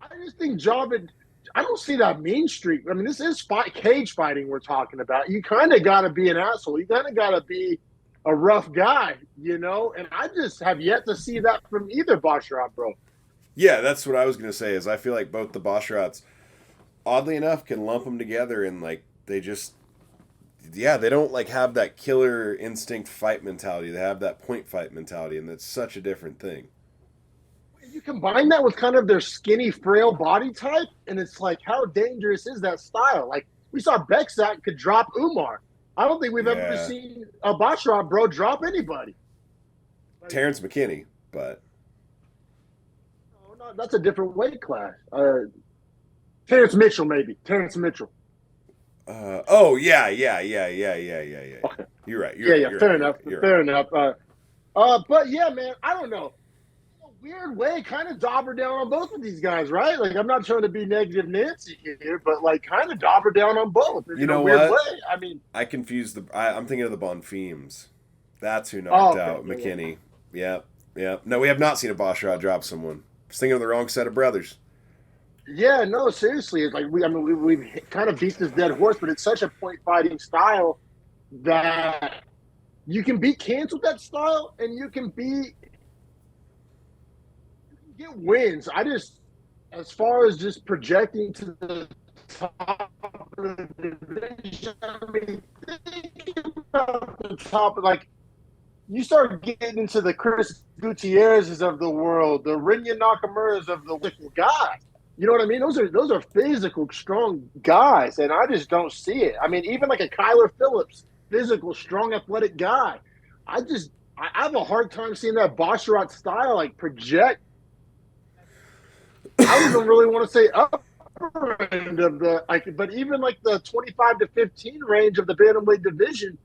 Speaker 1: I just think Javid, I don't see that mean streak. I mean, this is cage fighting we're talking about. You kind of got to be an asshole. You kind of got to be a rough guy, you know? And I just have yet to see that from either Basharat, bro.
Speaker 2: Yeah, that's what I was going to say is I feel like both the Basharats, oddly enough, can lump them together and, like, they just, yeah, they don't, like, have that killer instinct fight mentality. They have that point fight mentality, and that's such a different thing.
Speaker 1: You combine that with kind of their skinny, frail body type, and it's like, how dangerous is that style? Like, we saw Beksat could drop Umar. I don't think we've ever seen a Basharat, bro, drop anybody.
Speaker 2: Like, Terrence McKinney, but...
Speaker 1: No, that's a different weight class. Terrence Mitchell, maybe. Terrence Mitchell.
Speaker 2: Yeah.
Speaker 1: Okay.
Speaker 2: You're right.
Speaker 1: Fair enough. But yeah, man, I don't know. In a weird way, kind of dauber down on both of these guys, right? Like, I'm not trying to be negative Nancy here, but like, kind of dauber down on both.
Speaker 2: You know
Speaker 1: what?
Speaker 2: Way. I mean, I confused I'm thinking of the Bonfils. That's who knocked out McKinney. Yeah. No, we have not seen a Basharat drop someone. I was thinking of the wrong set of brothers.
Speaker 1: Yeah, no, seriously. It's like we've kind of beat this dead horse, but it's such a point fighting style that you can beat Cans with that style, and you can get wins. As far as just projecting to the top of the division, I mean, think about the top, like, you start getting into the Chris Gutierrez's of the world, the Rinya Nakamura's of the guys. You know what I mean? Those are physical, strong guys, and I just don't see it. I mean, even like a Kyler Phillips, physical, strong, athletic guy. I have a hard time seeing that Basharat style like project. I don't even really want to say up end of the but even like the 25 to 15 range of the bantamweight division,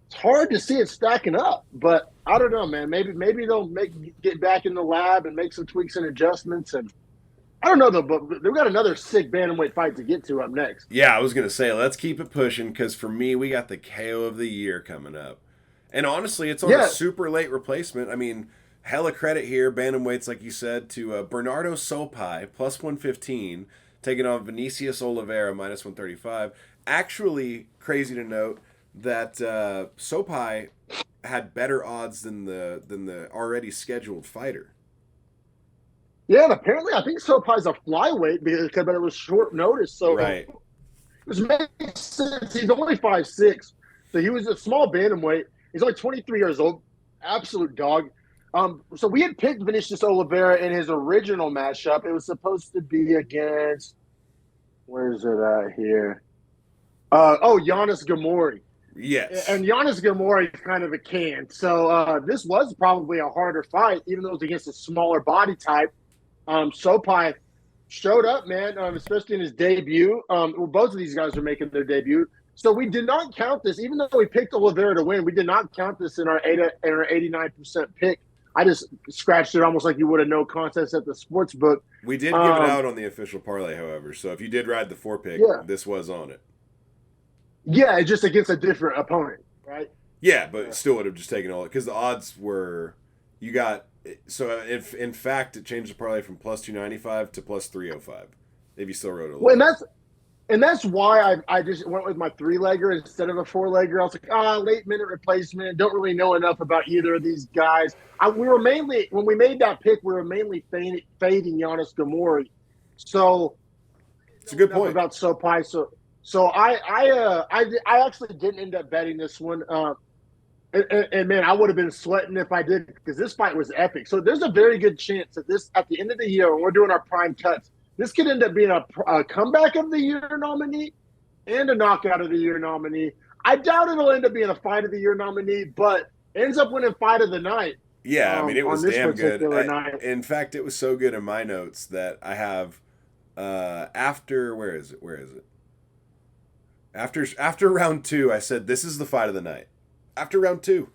Speaker 1: it's hard to see it stacking up. But I don't know, man. Maybe they'll get back in the lab and make some tweaks and adjustments. And I don't know though, but we've got another sick bantamweight fight to get to up next.
Speaker 2: Yeah, I was gonna say let's keep it pushing because for me we got the KO of the year coming up, and honestly it's on a super late replacement. I mean, hella credit here, bantamweights like you said to Bernardo Sopai plus 115 taking on Vinicius Oliveira minus 135. Actually, crazy to note that Sopai had better odds than the already scheduled fighter.
Speaker 1: Yeah, and apparently I think Sopai's a flyweight but it was short notice, so
Speaker 2: right.
Speaker 1: It makes sense. He's only 5'6", so he was a small bantamweight. He's only 23 years old, absolute dog. So we had picked Vinicius Oliveira in his original matchup. It was supposed to be against, where is it at here? Giannis Gamori.
Speaker 2: Yes.
Speaker 1: And Giannis Gamori is kind of a can. So this was probably a harder fight, even though it was against a smaller body type. Sopai showed up, man, especially in his debut. Both of these guys are making their debut. So we did not count this, even though we picked Oliveira to win. We did not count this in our 89% pick. I just scratched it almost like you would a no contest at the sports book.
Speaker 2: We did give it out on the official parlay, however. So if you did ride the 4 pick, this was on it.
Speaker 1: Yeah, it's just against a different opponent, right?
Speaker 2: Yeah, but still would have just taken all it because the odds were you got. So if in fact it changed the parlay from plus 295 to plus 305, if you still wrote it.
Speaker 1: Well, and that's why I just went with my 3-legger instead of a 4-legger. I was like, late minute replacement. Don't really know enough about either of these guys. We were mainly, when we made that pick, we were mainly fading Giannis Gamori. So
Speaker 2: it's a good point
Speaker 1: about Sopai. So I actually didn't end up betting this one. And man, I would have been sweating if I did because this fight was epic. So there's a very good chance that this, at the end of the year, when we're doing our prime cuts, this could end up being a comeback of the year nominee and a knockout of the year nominee. I doubt it'll end up being a fight of the year nominee, but ends up winning fight of the night.
Speaker 2: Yeah, I mean, it was damn good. In fact, it was so good in my notes that I have after, where is it? After round 2, I said, this is the fight of the night. After round 2.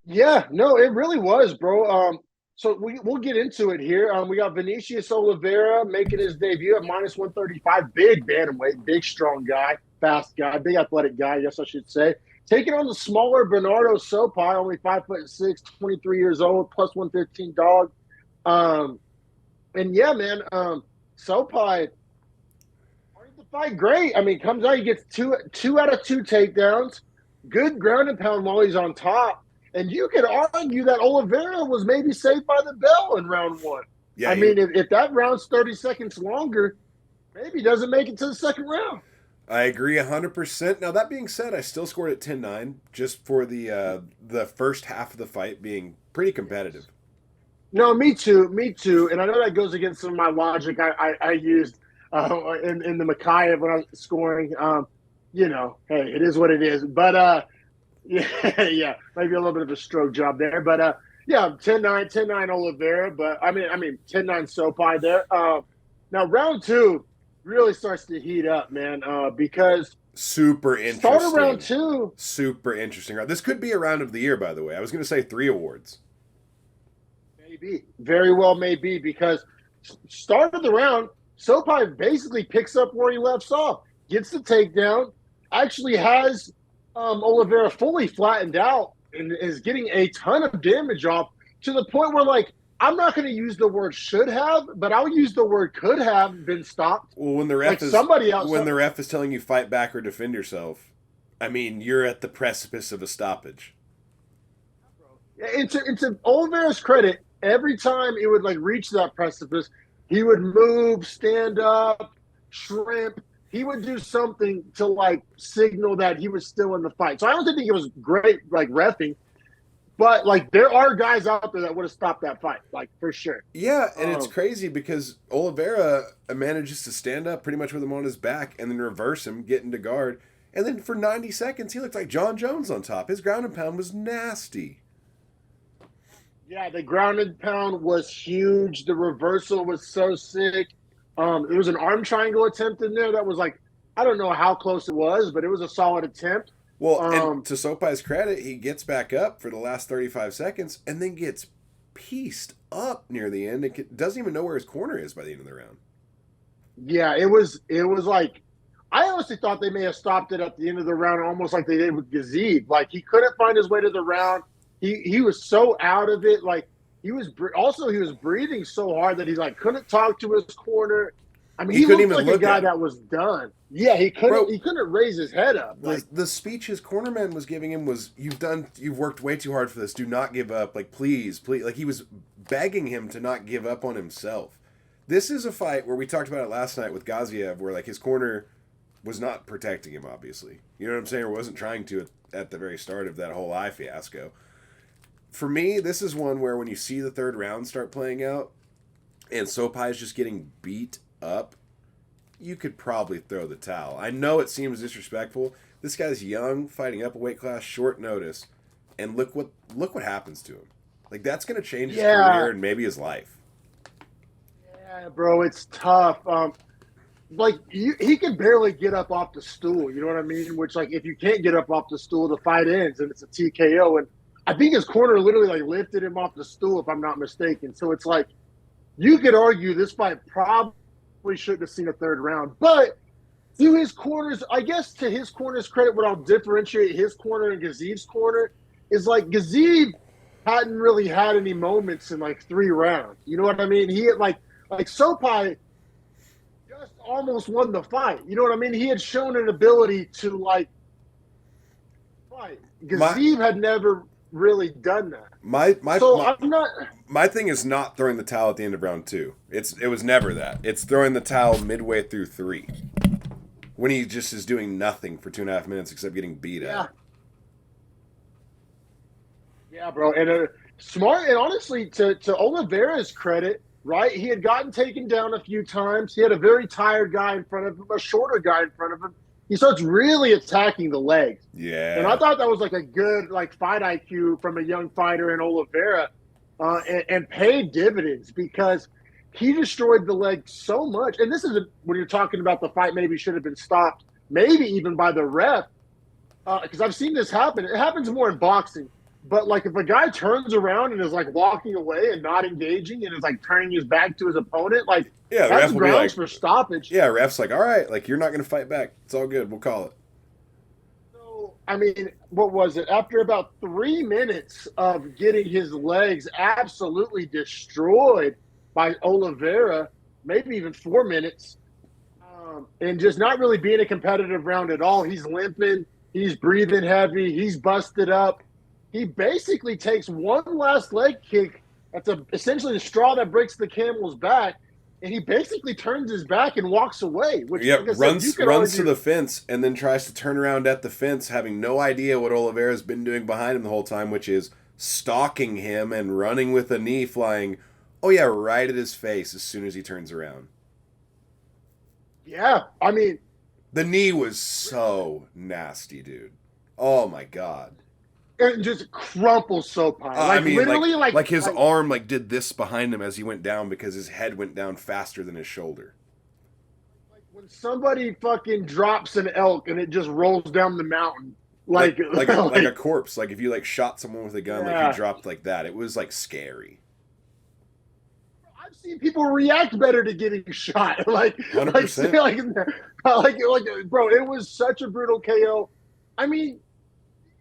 Speaker 1: Yeah, no, it really was, bro. So we'll get into it here. We got Vinicius Oliveira making his debut at minus 135. Big bantamweight, big strong guy, fast guy, big athletic guy, I guess I should say. Taking on the smaller Bernardo Sopai, only 5'6", 23 years old, plus 115 dog. And yeah, man, Sopai started the fight great. I mean, comes out, he gets two out of 2 takedowns. Good ground and pound while he's on top. And you could argue that Oliveira was maybe saved by the bell in round 1. Yeah, I mean, if that round's 30 seconds longer, maybe he doesn't make it to the second round.
Speaker 2: I agree 100%. Now, that being said, I still scored at 10-9 just for the first half of the fight being pretty competitive.
Speaker 1: No, me too. And I know that goes against some of my logic I used in the Makayev when I was scoring. Hey, it is what it is. But, yeah, maybe a little bit of a stroke job there. But, 10-9 Oliveira. But, I mean 10-9 Sopai there. Now, round 2 really starts to heat up, man, because
Speaker 2: super interesting.
Speaker 1: Start of round 2.
Speaker 2: Super interesting. This could be a round of the year, by the way. I was going to say 3 awards.
Speaker 1: Maybe. Very well may be, because start of the round, Sopai basically picks up where he left off, gets the takedown, actually has Oliveira fully flattened out and is getting a ton of damage off to the point where, like, I'm not going to use the word should have, but I'll use the word could have been stopped.
Speaker 2: Well, when the ref the ref is telling you fight back or defend yourself, I mean, you're at the precipice of a stoppage.
Speaker 1: And to Oliveira's credit, every time it would like reach that precipice, he would move, stand up, shrimp. He would do something to like signal that he was still in the fight. So I don't think it was great like reffing. But, like, there are guys out there that would have stopped that fight, like, for sure.
Speaker 2: Yeah, and it's crazy because Oliveira manages to stand up pretty much with him on his back and then reverse him, get into guard. And then for 90 seconds, he looked like John Jones on top. His ground and pound was nasty.
Speaker 1: Yeah, the ground and pound was huge. The reversal was so sick. There was an arm triangle attempt in there that was like, I don't know how close it was, but it was a solid attempt.
Speaker 2: Well, and to Sopai's credit, he gets back up for the last 35 seconds and then gets pieced up near the end and doesn't even know where his corner is by the end of the round.
Speaker 1: Yeah, it was like, I honestly thought they may have stopped it at the end of the round, almost like they did with Gaziev. Like, he couldn't find his way to the round. He was so out of it. Like, he was breathing so hard that he like couldn't talk to his corner. I mean, he
Speaker 2: couldn't
Speaker 1: looked
Speaker 2: even
Speaker 1: like
Speaker 2: look
Speaker 1: a guy
Speaker 2: at
Speaker 1: that was done. Yeah, he couldn't raise his head up. Like,
Speaker 2: the speech his cornerman was giving him was, you've worked way too hard for this. Do not give up. Like, please. Like, he was begging him to not give up on himself. This is a fight where we talked about it last night with Gaziev, where like his corner was not protecting him, obviously. You know what I'm saying? Or wasn't trying to at the very start of that whole eye fiasco. For me, this is one where when you see the third round start playing out and Sopai's just getting beat up, you could probably throw the towel. I know it seems disrespectful. This guy's young, fighting up a weight class, short notice, and look what happens to him. Like, that's going to change his career and maybe his life.
Speaker 1: Yeah, bro, it's tough. Like, he can barely get up off the stool. You know what I mean? Which, like, if you can't get up off the stool, the fight ends and it's a TKO. And I think his corner literally like lifted him off the stool, if I'm not mistaken. So it's like, you could argue this fight probably shouldn't have seen a third round. But to his corners, I guess to his corner's credit, what I'll differentiate his corner and Gaziev's corner is like Gaziev hadn't really had any moments in like 3 rounds. You know what I mean? He had like Sopai just almost won the fight. You know what I mean? He had shown an ability to like fight. Gaziev had never really done that. My
Speaker 2: thing is not throwing the towel at the end of round 2. It was never that. It's throwing the towel midway through 3 when he just is doing nothing for 2.5 minutes except getting beat up.
Speaker 1: Yeah, bro, and smart. And honestly, to Oliveira's credit, right? He had gotten taken down a few times. He had a very tired guy in front of him, a shorter guy in front of him. He starts really attacking the legs.
Speaker 2: Yeah.
Speaker 1: And I thought that was like a good like fight IQ from a young fighter in Oliveira, and paid dividends because he destroyed the leg so much. And this is when you're talking about the fight maybe should have been stopped, maybe even by the ref, because I've seen this happen. It happens more in boxing. But, like, if a guy turns around and is, like, walking away and not engaging and is, like, turning his back to his opponent, like, that's grounds for stoppage.
Speaker 2: Yeah, ref's like, all right, like, you're not going to fight back. It's all good. We'll call it.
Speaker 1: So, I mean, what was it? After about 3 minutes of getting his legs absolutely destroyed by Oliveira, maybe even 4 minutes, and just not really being a competitive round at all, he's limping, he's breathing heavy, he's busted up. He basically takes one last leg kick. That's essentially the straw that breaks the camel's back, and he basically turns his back and walks away. Which,
Speaker 2: runs to the fence and then tries to turn around at the fence, having no idea what Oliveira's been doing behind him the whole time, which is stalking him and running with a knee flying. Oh yeah, right at his face as soon as he turns around.
Speaker 1: Yeah, I mean,
Speaker 2: the knee was so nasty, dude. Oh my god.
Speaker 1: And just crumples Sopai.
Speaker 2: I mean, literally, like his arm like did this behind him as he went down because his head went down faster than his shoulder.
Speaker 1: Like when somebody fucking drops an elk and it just rolls down the mountain, like
Speaker 2: a corpse. Like if you like shot someone with a gun, like he dropped like that. It was like scary.
Speaker 1: I've seen people react better to getting shot. Like
Speaker 2: 100%.
Speaker 1: Like, bro, it was such a brutal KO. I mean,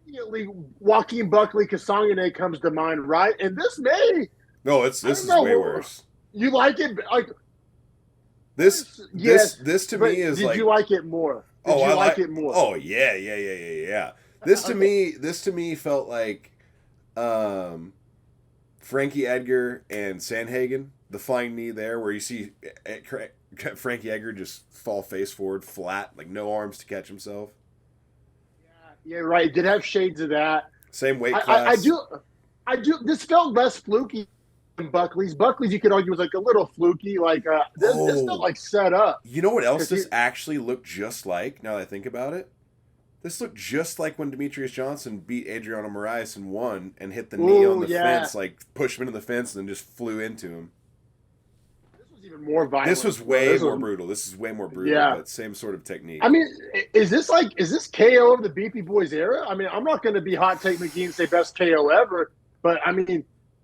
Speaker 1: immediately Joaquin Buckley Kasangane comes to mind, right? And this is way worse. You like it? Like
Speaker 2: this to me is like.
Speaker 1: Did you like it more? I like it more?
Speaker 2: Oh yeah. This to me felt like Frankie Edgar and Sandhagen, the flying knee there, where you see Frankie Edgar just fall face forward, flat, like no arms to catch himself.
Speaker 1: Yeah, right. Did have shades of that.
Speaker 2: Same weight class.
Speaker 1: I do. This felt less fluky than Buckley's. Buckley's, you could argue, was like a little fluky. Like this felt like set up.
Speaker 2: You know what else this actually looked just like? Now that I think about it, this looked just like when Demetrius Johnson beat Adriano Moraes and won and hit the knee on the fence, like pushed him into the fence and then just flew into him.
Speaker 1: This was even even more violent.
Speaker 2: This was way more brutal. This is way more brutal,
Speaker 1: yeah.
Speaker 2: But same sort of technique.
Speaker 1: I mean, is this KO of the Beefy Boys era? I mean, I'm not going to be hot take McGee and say best KO ever, but I mean,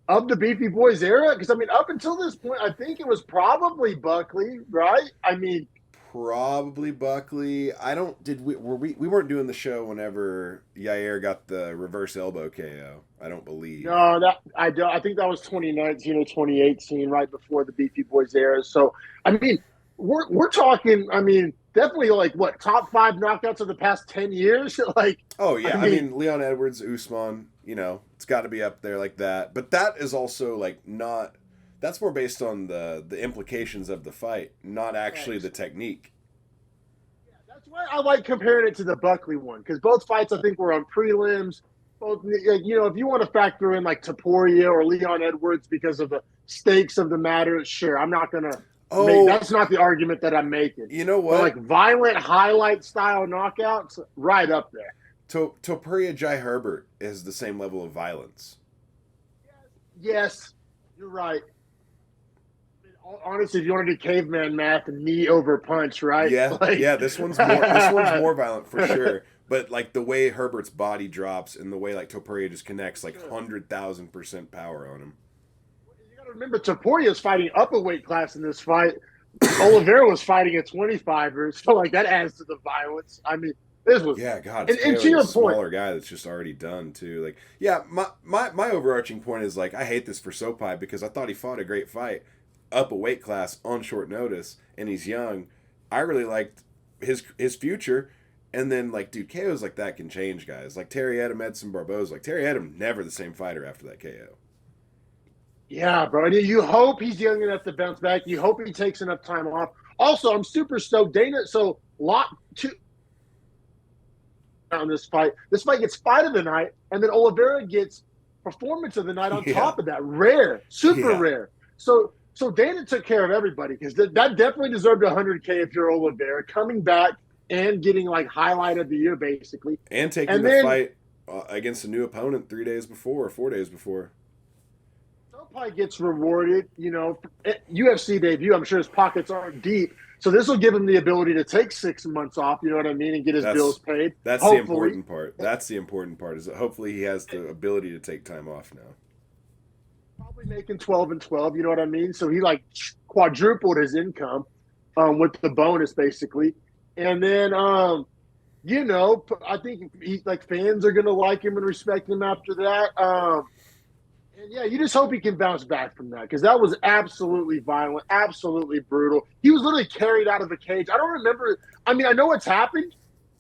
Speaker 1: of the Beefy Boys era, because I mean, up until this point, I think it was probably Buckley, right? I mean,
Speaker 2: probably Buckley. We weren't doing the show whenever Yair got the reverse elbow KO. I don't believe.
Speaker 1: No, I think that was 2019 or 2018, right before the Beefy Boys era. So I mean, we're talking. I mean, definitely like what, top 5 knockouts of the past 10 years? Like,
Speaker 2: oh yeah, I mean Leon Edwards, Usman. You know, it's got to be up there like that. But that is also like not. That's more based on the implications of the fight, not actually the technique.
Speaker 1: Yeah, that's why I like comparing it to the Buckley one, because both fights I think were on prelims. Both, you know, if you want to factor in like Topuria or Leon Edwards because of the stakes of the matter, sure, I'm not gonna. That's not the argument that I'm making.
Speaker 2: You know what?
Speaker 1: But like violent highlight style knockouts, right up there.
Speaker 2: Topuria Jai Herbert is the same level of violence.
Speaker 1: Yes, you're right. Honestly, if you want to do caveman math, knee over punch, right?
Speaker 2: Yeah, like... yeah. This one's more violent for sure. But like the way Herbert's body drops and the way like Topuria just connects like 100,000% power on him.
Speaker 1: You got to remember, Topuria's fighting up a weight class in this fight. Oliveira was fighting a 25er, so like that adds to the violence. I mean, this was
Speaker 2: God.
Speaker 1: And to your point,
Speaker 2: smaller guy that's just already done too. Like my overarching point is like I hate this for Sopai because I thought he fought a great fight up a weight class on short notice and he's young. I really liked his future. And then, like, dude, KOs like that can change, guys. Like, Terry Edom, Edson Barboza. Like, Terry Edom, never the same fighter after that KO.
Speaker 1: Yeah, bro. And you hope he's young enough to bounce back. You hope he takes enough time off. Also, I'm super stoked. Dana, so lot 2 on this fight. This fight gets fight of the night, and then Oliveira gets performance of the night on top of that. Rare. Super rare. So Dana took care of everybody because that definitely deserved 100K if you're Oliveira. Coming back, and getting like highlight of the year basically,
Speaker 2: and taking the fight against a new opponent 3 days before or 4 days before.
Speaker 1: Sopai gets rewarded, you know, UFC debut. I'm sure his pockets aren't deep, so this will give him the ability to take 6 months off. You know what I mean, and get his bills paid.
Speaker 2: That's hopefully the important part. That's the important part. Is that hopefully he has the ability to take time off now.
Speaker 1: Probably making 12 and 12. You know what I mean? So he like quadrupled his income with the bonus basically. And then, you know, I think fans are going to like him and respect him after that. And yeah, you just hope he can bounce back from that because that was absolutely violent, absolutely brutal. He was literally carried out of the cage. I don't remember. I mean, I know it's happened,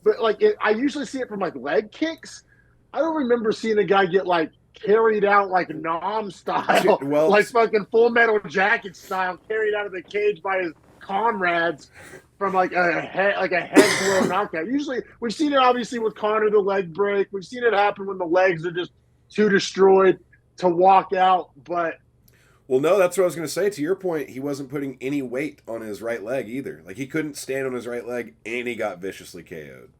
Speaker 1: but I usually see it from like leg kicks. I don't remember seeing a guy get like carried out like Nam style, like fucking Full Metal Jacket style, carried out of the cage by his comrades. From like a head blow knockout. Usually, we've seen it obviously with Conor, the leg break. We've seen it happen when the legs are just too destroyed to walk out. But
Speaker 2: well, no, that's what I was going to say. To your point, he wasn't putting any weight on his right leg either. Like he couldn't stand on his right leg, and he got viciously KO'd.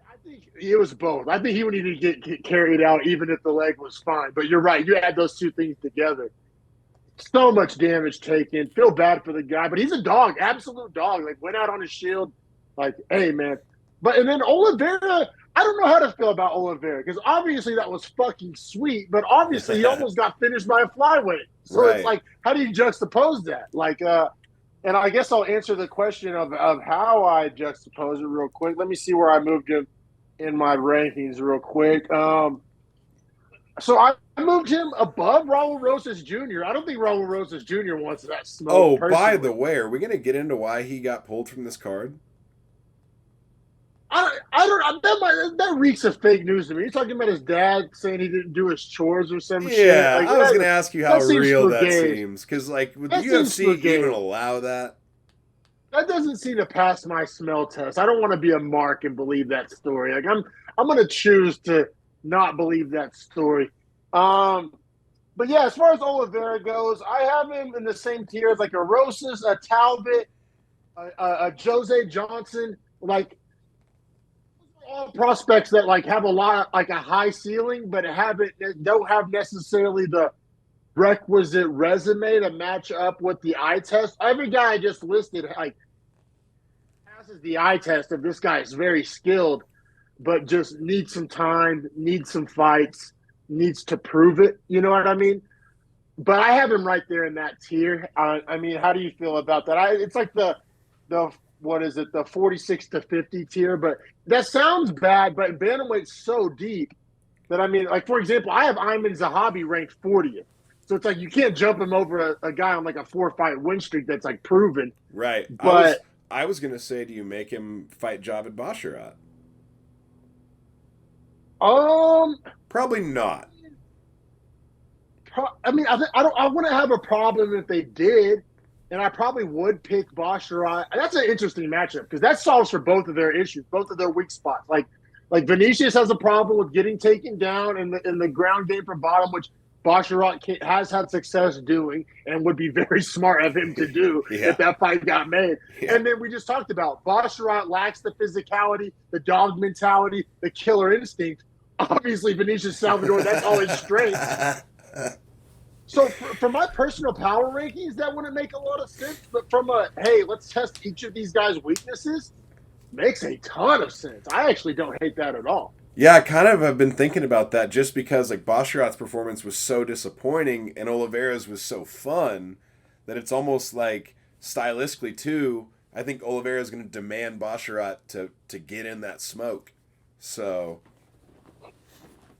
Speaker 1: I think it was both. I think he would need to get carried out even if the leg was fine. But you're right. You add those two things together. So much damage taken. Feel bad for the guy, but he's a dog, absolute dog. Like went out on his shield, like, hey man. And then Oliveira, I don't know how to feel about Oliveira because obviously that was fucking sweet, but obviously he almost got finished by a flyweight. So It's like, how do you juxtapose that? Like, and I guess I'll answer the question of how I juxtapose it real quick. Let me see where I moved him in my rankings real quick. So I moved him above Raul Rosas Jr. I don't think Raul Rosas Jr. wants that smoke.
Speaker 2: Oh, by the way, are we going to get into why he got pulled from this card?
Speaker 1: I don't. That reeks of fake news to me. You're talking about his dad saying he didn't do his chores or some shit.
Speaker 2: Yeah,
Speaker 1: like,
Speaker 2: I was going to ask you how real that seems. Because, like, would the UFC even allow that?
Speaker 1: That doesn't seem to pass my smell test. I don't want to be a mark and believe that story. Like, I'm going to choose to not believe that story. But yeah, as far as Oliveira goes, I have him in the same tier as like a Rosas, a Talbot, a Jose Johnson, like all prospects that like have a lot, like a high ceiling, but don't have necessarily the requisite resume to match up with the eye test. Every guy I just listed, like, passes the eye test if this guy is very skilled, but just needs some time, needs some fights, needs to prove it. You know what I mean? But I have him right there in that tier. I mean, how do you feel about that? It's like the what is it, the 46 to 50 tier? But that sounds bad. But bantamweight's so deep that, I mean, like, for example, I have Ayman Zahabi ranked 40th. So it's like you can't jump him over a guy on like a 4-fight win streak that's like proven.
Speaker 2: Right.
Speaker 1: But
Speaker 2: I was gonna say, do you make him fight Javid Basharat? Probably not.
Speaker 1: I mean, I wouldn't have a problem if they did, and I probably would pick Basharat. That's an interesting matchup because that solves for both of their issues, both of their weak spots. Like Vinicius has a problem with getting taken down in the ground game from bottom, which Basharat has had success doing and would be very smart of him to do if that fight got made. Yeah. And then we just talked about Basharat lacks the physicality, the dog mentality, the killer instinct. Obviously, Vinicius Salvador, that's all his strength. So for my personal power rankings, that wouldn't make a lot of sense. But from hey, let's test each of these guys' weaknesses, makes a ton of sense. I actually don't hate that at all.
Speaker 2: Yeah, I kind of have been thinking about that just because like Basharat's performance was so disappointing and Oliveira's was so fun that it's almost like stylistically too, I think Oliveira's going to demand Basharat to get in that smoke. So...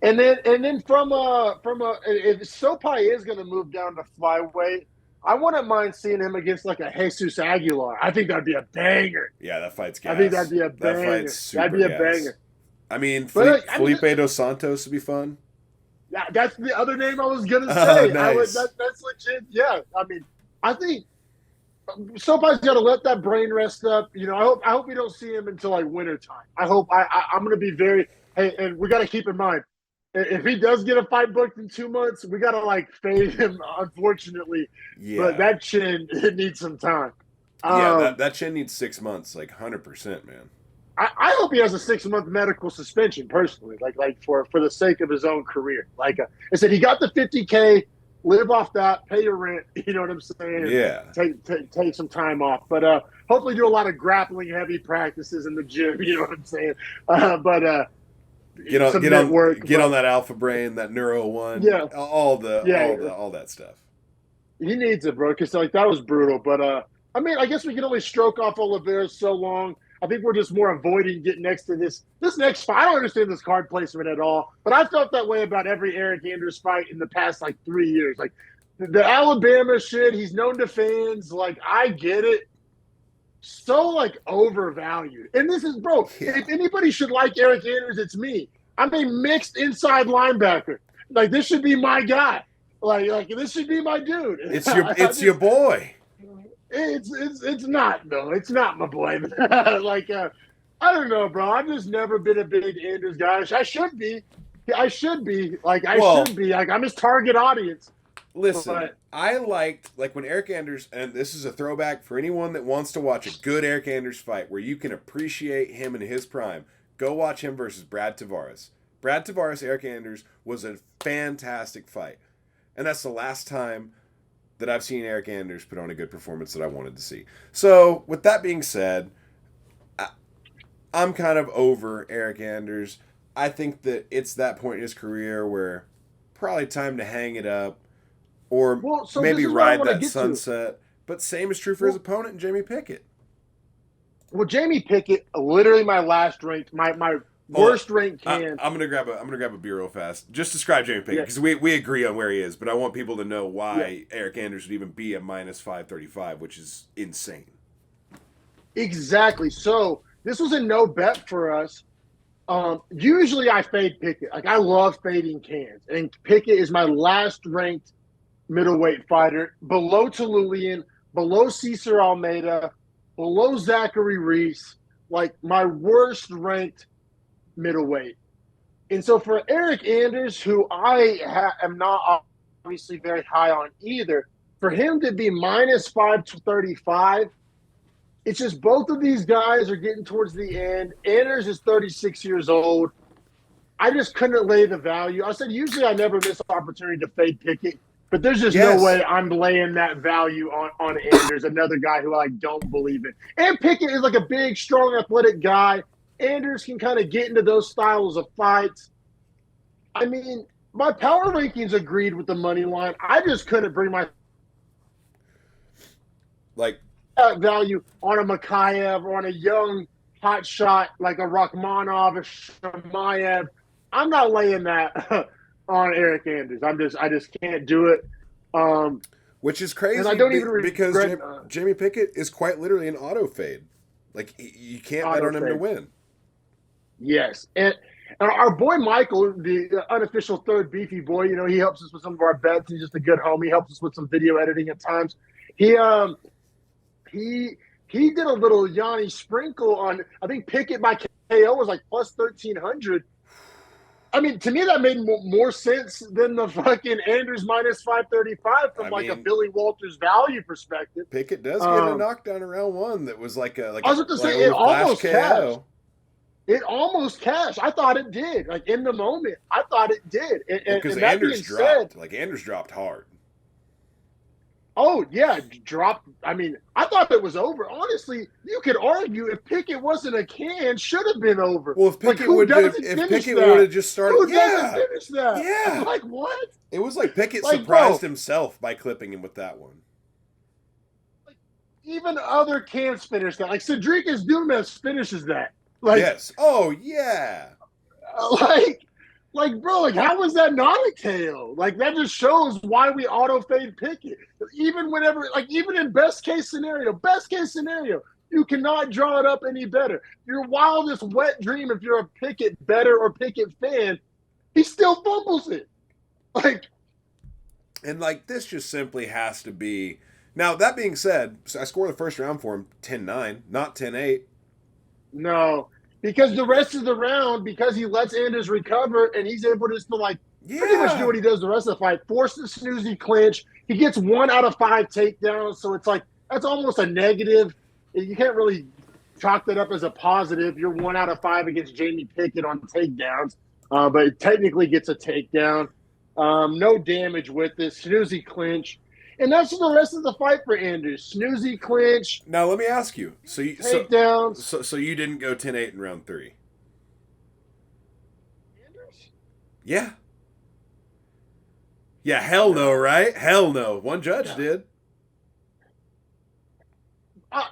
Speaker 1: And then from if Sopai is going to move down to flyweight, I wouldn't mind seeing him against like a Jesus Aguilar. I think that'd be a banger.
Speaker 2: Yeah, that fight's gas.
Speaker 1: I think that'd be a banger.
Speaker 2: That fight's super
Speaker 1: that'd be a
Speaker 2: gas.
Speaker 1: banger.
Speaker 2: I mean, Felipe Dos Santos would be fun.
Speaker 1: Yeah, that's the other name I was gonna say.
Speaker 2: Nice.
Speaker 1: That's legit. Yeah, I mean, I think Sopai's got to let that brain rest up. You know, I hope we don't see him until like wintertime. I'm gonna be very. Hey, and we got to keep in mind, if he does get a fight booked in 2 months, we got to like fade him, unfortunately. Yeah. But that chin, it needs some time.
Speaker 2: That chin needs 6 months, like 100%, man.
Speaker 1: I hope he has a 6-month medical suspension personally, like for the sake of his own career. Like I said, he got the $50K, live off that, pay your rent. You know what I'm saying?
Speaker 2: Yeah.
Speaker 1: Take some time off, but hopefully do a lot of grappling heavy practices in the gym. You know what I'm saying?
Speaker 2: Get on that alpha brain, that neuro one.
Speaker 1: Yeah.
Speaker 2: All that stuff.
Speaker 1: He needs it, bro. Because like that was brutal. But I mean, I guess we can only stroke off Oliveira so long. I think we're just more avoiding getting next to this next fight. I don't understand this card placement at all, but I felt that way about every Eryk Anders fight in the past like 3 years. Like the Alabama shit, he's known to fans. Like I get it. So like overvalued. And this is, bro, if anybody should like Eryk Anders, it's me. I'm a mixed inside linebacker. Like this should be my guy. Like this should be my dude.
Speaker 2: It's your boy.
Speaker 1: It's not though. It's not my boy. Like I don't know, bro. I've just never been a big Anders guy. I should be. Should be. Like I'm his target audience.
Speaker 2: Listen, I liked like when Eryk Anders, and this is a throwback for anyone that wants to watch a good Eryk Anders fight where you can appreciate him in his prime. Go watch him versus Brad Tavares. Brad Tavares, Eryk Anders was a fantastic fight, and that's the last time that I've seen Eryk Anders put on a good performance that I wanted to see. So, with that being said, I'm kind of over Eryk Anders. I think that it's that point in his career where probably time to hang it up or maybe ride that sunset. But same is true for his opponent, Jamie Pickett.
Speaker 1: Well, Jamie Pickett, literally my last ranked, my worst ranked can.
Speaker 2: I'm gonna grab a beer real fast. Just describe Jamie Pickett because we agree on where he is, but I want people to know why Eryk Anders would even be a minus 535, which is insane.
Speaker 1: Exactly. So this was a no bet for us. Usually I fade Pickett. Like I love fading cans, and Pickett is my last ranked middleweight fighter, below Tululian, below Cesar Almeida, below Zachary Reese, like my worst ranked middleweight. And so for Eryk Anders, who I am not obviously very high on either, for him to be minus 535, it's just both of these guys are getting towards the end. Anders is 36 years old. I just couldn't lay the value. I said usually I never miss an opportunity to fade Pickett But there's just
Speaker 2: Yes.
Speaker 1: no way I'm laying that value on Anders, another guy who I don't believe in. And Pickett is like a big, strong, athletic guy. Anders can kind of get into those styles of fights. I mean, my power rankings agreed with the money line. I just couldn't bring my value on a Makayev or on a young hot shot like a Rakhmonov or Shamaev. I'm not laying that on Eryk Anders. I just can't do it.
Speaker 2: Which is crazy,
Speaker 1: and I don't even
Speaker 2: because
Speaker 1: regret,
Speaker 2: Jamie Pickett is quite literally an auto fade. Like, you can't bet on him to win.
Speaker 1: Yes, and our boy Michael, the unofficial third Beefy Boy, he helps us with some of our bets. He's just a good homie. He helps us with some video editing at times. He did a little Yanni sprinkle on, I think Pickett by KO was like plus 1,300. I mean, to me, that made more sense than the fucking Anders minus 535 from a Billy Walters value perspective.
Speaker 2: Pickett does get a knockdown in round one that was like a.
Speaker 1: I was about to say, it almost cashed. It almost cashed. I thought it did. Like, in the moment, I thought it did.
Speaker 2: Because Anders dropped. Anders dropped hard.
Speaker 1: Oh, yeah, dropped. I mean, I thought it was over. Honestly, you could argue if Pickett wasn't a can, should have been over.
Speaker 2: Well, if Pickett would have just started.
Speaker 1: Who doesn't finish that?
Speaker 2: Yeah.
Speaker 1: Like, what?
Speaker 2: It was like Pickett surprised himself by clipping him with that one.
Speaker 1: Like, even other cans finish that. Like, Cedricus Dumas finishes that. Like,
Speaker 2: yes. Oh, yeah.
Speaker 1: Like, bro, how was that not a KO? Like, that just shows why we auto fade Pickett. Even in best case scenario, you cannot draw it up any better. Your wildest wet dream, if you're a Pickett bettor or Pickett fan, he still fumbles it.
Speaker 2: This just simply has to be. Now, that being said, I scored the first round for him 10-9, not 10-8.
Speaker 1: No. Because the rest of the round, because he lets Anders recover and he's able to pretty much do what he does the rest of the fight, force the snoozy clinch. He gets 1 out of 5 takedowns, so it's that's almost a negative. You can't really chalk that up as a positive. You're 1 out of 5 against Jamie Pickett on takedowns, but it technically gets a takedown. No damage with this snoozy clinch. And that's the rest of the fight for Anders. Snoozy clinch.
Speaker 2: Now, let me ask you. So you didn't go 10-8 in round 3?
Speaker 1: Anders?
Speaker 2: Yeah. Yeah, hell no, right? Hell no. One judge did.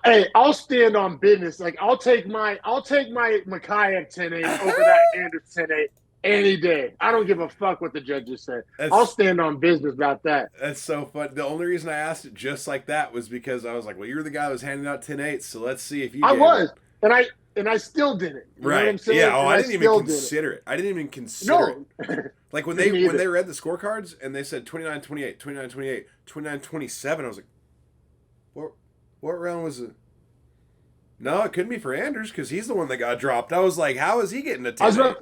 Speaker 1: Hey, I'll stand on business. I'll take my Makayev 10-8 over that Anders 10-8. Any day. I don't give a fuck what the judges say. I'll stand on business about that.
Speaker 2: That's so fun. The only reason I asked it just like that was because I was like, well, you're the guy that was handing out 10-8s, so let's see if you
Speaker 1: and I still didn't. You know what I'm saying?
Speaker 2: Yeah, I didn't even consider it. I didn't even consider it. Like when they read the scorecards and they said 29-28, 29-28, 29-27, I was like, what round was it? No, it couldn't be for Anders because he's the one that got dropped. I was like, how is he getting a 10-8?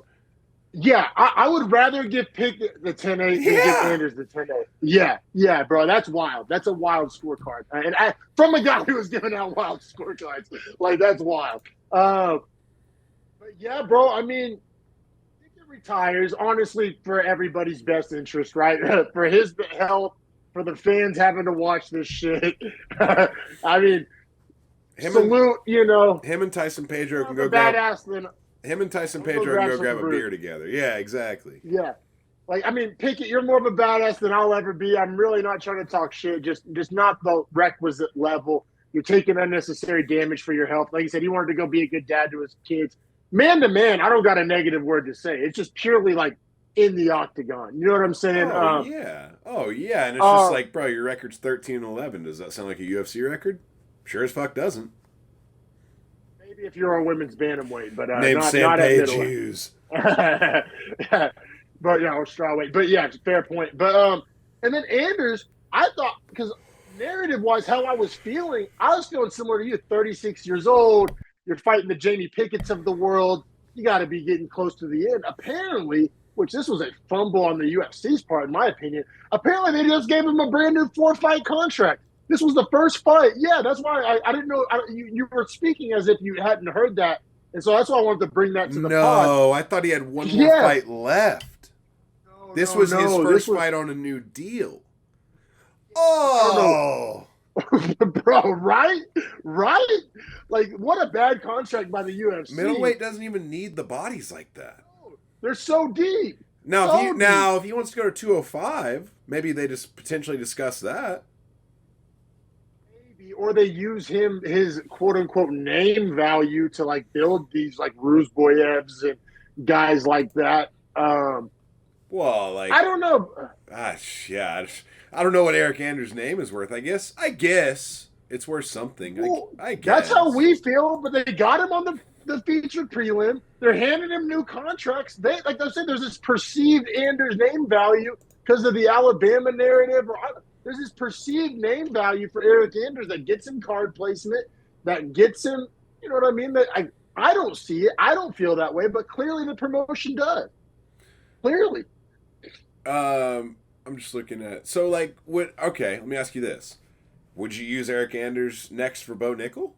Speaker 1: Yeah, I would rather give Pickett the 10-8 than give Anders the 10-8. Yeah, bro, that's wild. That's a wild scorecard. And from a guy who was giving out wild scorecards, that's wild. But yeah, bro, I mean, Pickett retires, honestly, for everybody's best interest, right? For his health, for the fans having to watch this shit. I mean, salute,
Speaker 2: Him and Tyson Pedro can go Him and Tyson Pedro can go grab a beer together. Yeah, exactly.
Speaker 1: Yeah. Pickett, you're more of a badass than I'll ever be. I'm really not trying to talk shit. Just not the requisite level. You're taking unnecessary damage for your health. Like you said, he wanted to go be a good dad to his kids. Man to man, I don't got a negative word to say. It's just purely in the octagon. You know what I'm saying?
Speaker 2: Oh, yeah. And it's just bro, your record's 13-11. Does that sound like a UFC record? Sure as fuck doesn't.
Speaker 1: If you're a women's bantamweight, but
Speaker 2: name Sam Page Hughes.
Speaker 1: But yeah, or strawweight. But yeah, fair point. But and then Anders, I thought, because narrative-wise, how I was feeling similar to you. 36 years old, you're fighting the Jamie Pickett's of the world. You got to be getting close to the end. Apparently, which this was a fumble on the UFC's part, in my opinion. Apparently, they just gave him a brand new 4-fight contract. This was the first fight. Yeah, that's why I didn't know. You were speaking as if you hadn't heard that. And so that's why I wanted to bring that to the pod.
Speaker 2: No, I thought he had one more fight left. This was his first fight on a new deal. Oh,
Speaker 1: Bro, right? Right? Like, what a bad contract by the UFC.
Speaker 2: Middleweight doesn't even need the bodies like that.
Speaker 1: They're so deep.
Speaker 2: Now, if he wants to go to 205, maybe they just potentially discuss that.
Speaker 1: Maybe, or they use his quote unquote name value to like build these like Ruzboyevs and guys like that.
Speaker 2: Well, like
Speaker 1: I don't know.
Speaker 2: yeah, I don't know what Eryk Anders' name is worth. I guess it's worth something.
Speaker 1: Well,
Speaker 2: I guess
Speaker 1: that's how we feel. But they got him on the featured prelim. They're handing him new contracts. Like I said, there's this perceived Anders name value because of the Alabama narrative. There's this perceived name value for Eryk Anders that gets him card placement, that gets him. You know what I mean? That I don't see it. I don't feel that way. But clearly, the promotion does. Clearly.
Speaker 2: I'm just looking at okay, let me ask you this. Would you use Eryk Anders next for Bo Nickel?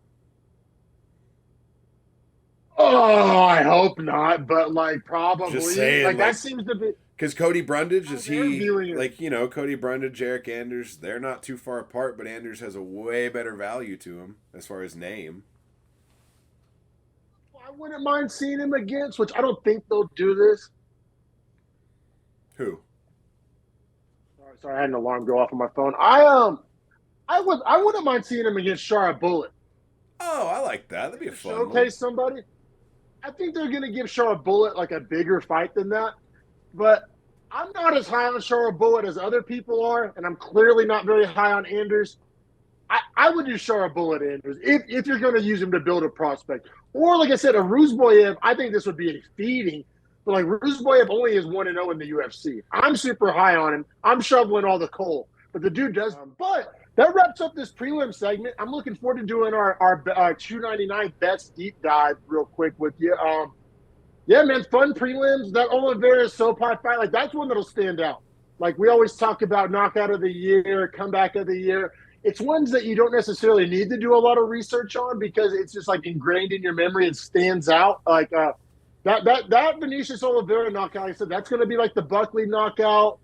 Speaker 1: Oh, I hope not, but like probably.
Speaker 2: Just saying,
Speaker 1: like that seems to be
Speaker 2: because Cody Brundage Cody Brundage, Eryk Anders, they're not too far apart, but Anders has a way better value to him as far as name.
Speaker 1: I wouldn't mind seeing him against, which I don't think they'll do this.
Speaker 2: Who?
Speaker 1: Sorry, I had an alarm go off on my phone. I wouldn't mind seeing him against Shara Bullet.
Speaker 2: Oh, I like that. That'd be a fun
Speaker 1: showcase somebody. I think they're going to give Shara Bullet like a bigger fight than that, but I'm not as high on Shara Bullet as other people are, and I'm clearly not very high on Anders. I would use Shara Bullet Anders if you're going to use him to build a prospect, or like I said, a Ruzboyev. I think this would be a feeding. But like Ruzboyev only is 1-0 in the UFC. I'm super high on him. I'm shoveling all the coal, but the dude does. But that wraps up this prelim segment. I'm looking forward to doing our 299 bets deep dive real quick with you. Yeah, man, fun prelims. That Oliveira Sopai fight, like that's one that'll stand out. Like we always talk about knockout of the year, comeback of the year. It's ones that you don't necessarily need to do a lot of research on because it's just like ingrained in your memory and stands out. Like that Vinicius Oliveira knockout, like I said, that's going to be like the Buckley knockout,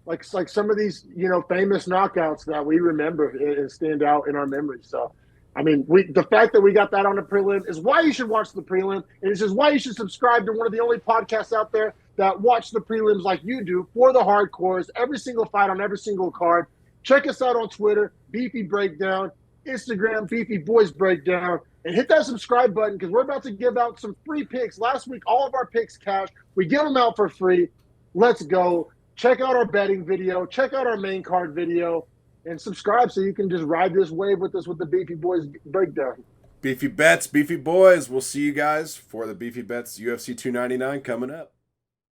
Speaker 1: like some of these famous knockouts that we remember and stand out in our memory. So, I mean, the fact that we got that on the prelim is why you should watch the prelim, and it's just why you should subscribe to one of the only podcasts out there that watch the prelims like you do for the hardcores, every single fight on every single card. Check us out on Twitter, Beefy Breakdown, Instagram, Beefy Boys Breakdown. And hit that subscribe button because we're about to give out some free picks. Last week, all of our picks cash. We give them out for free. Let's go. Check out our betting video. Check out our main card video. And subscribe so you can just ride this wave with us with the Beefy Boys Breakdown.
Speaker 2: Beefy Bets, Beefy Boys. We'll see you guys for the Beefy Bets UFC 299 coming up.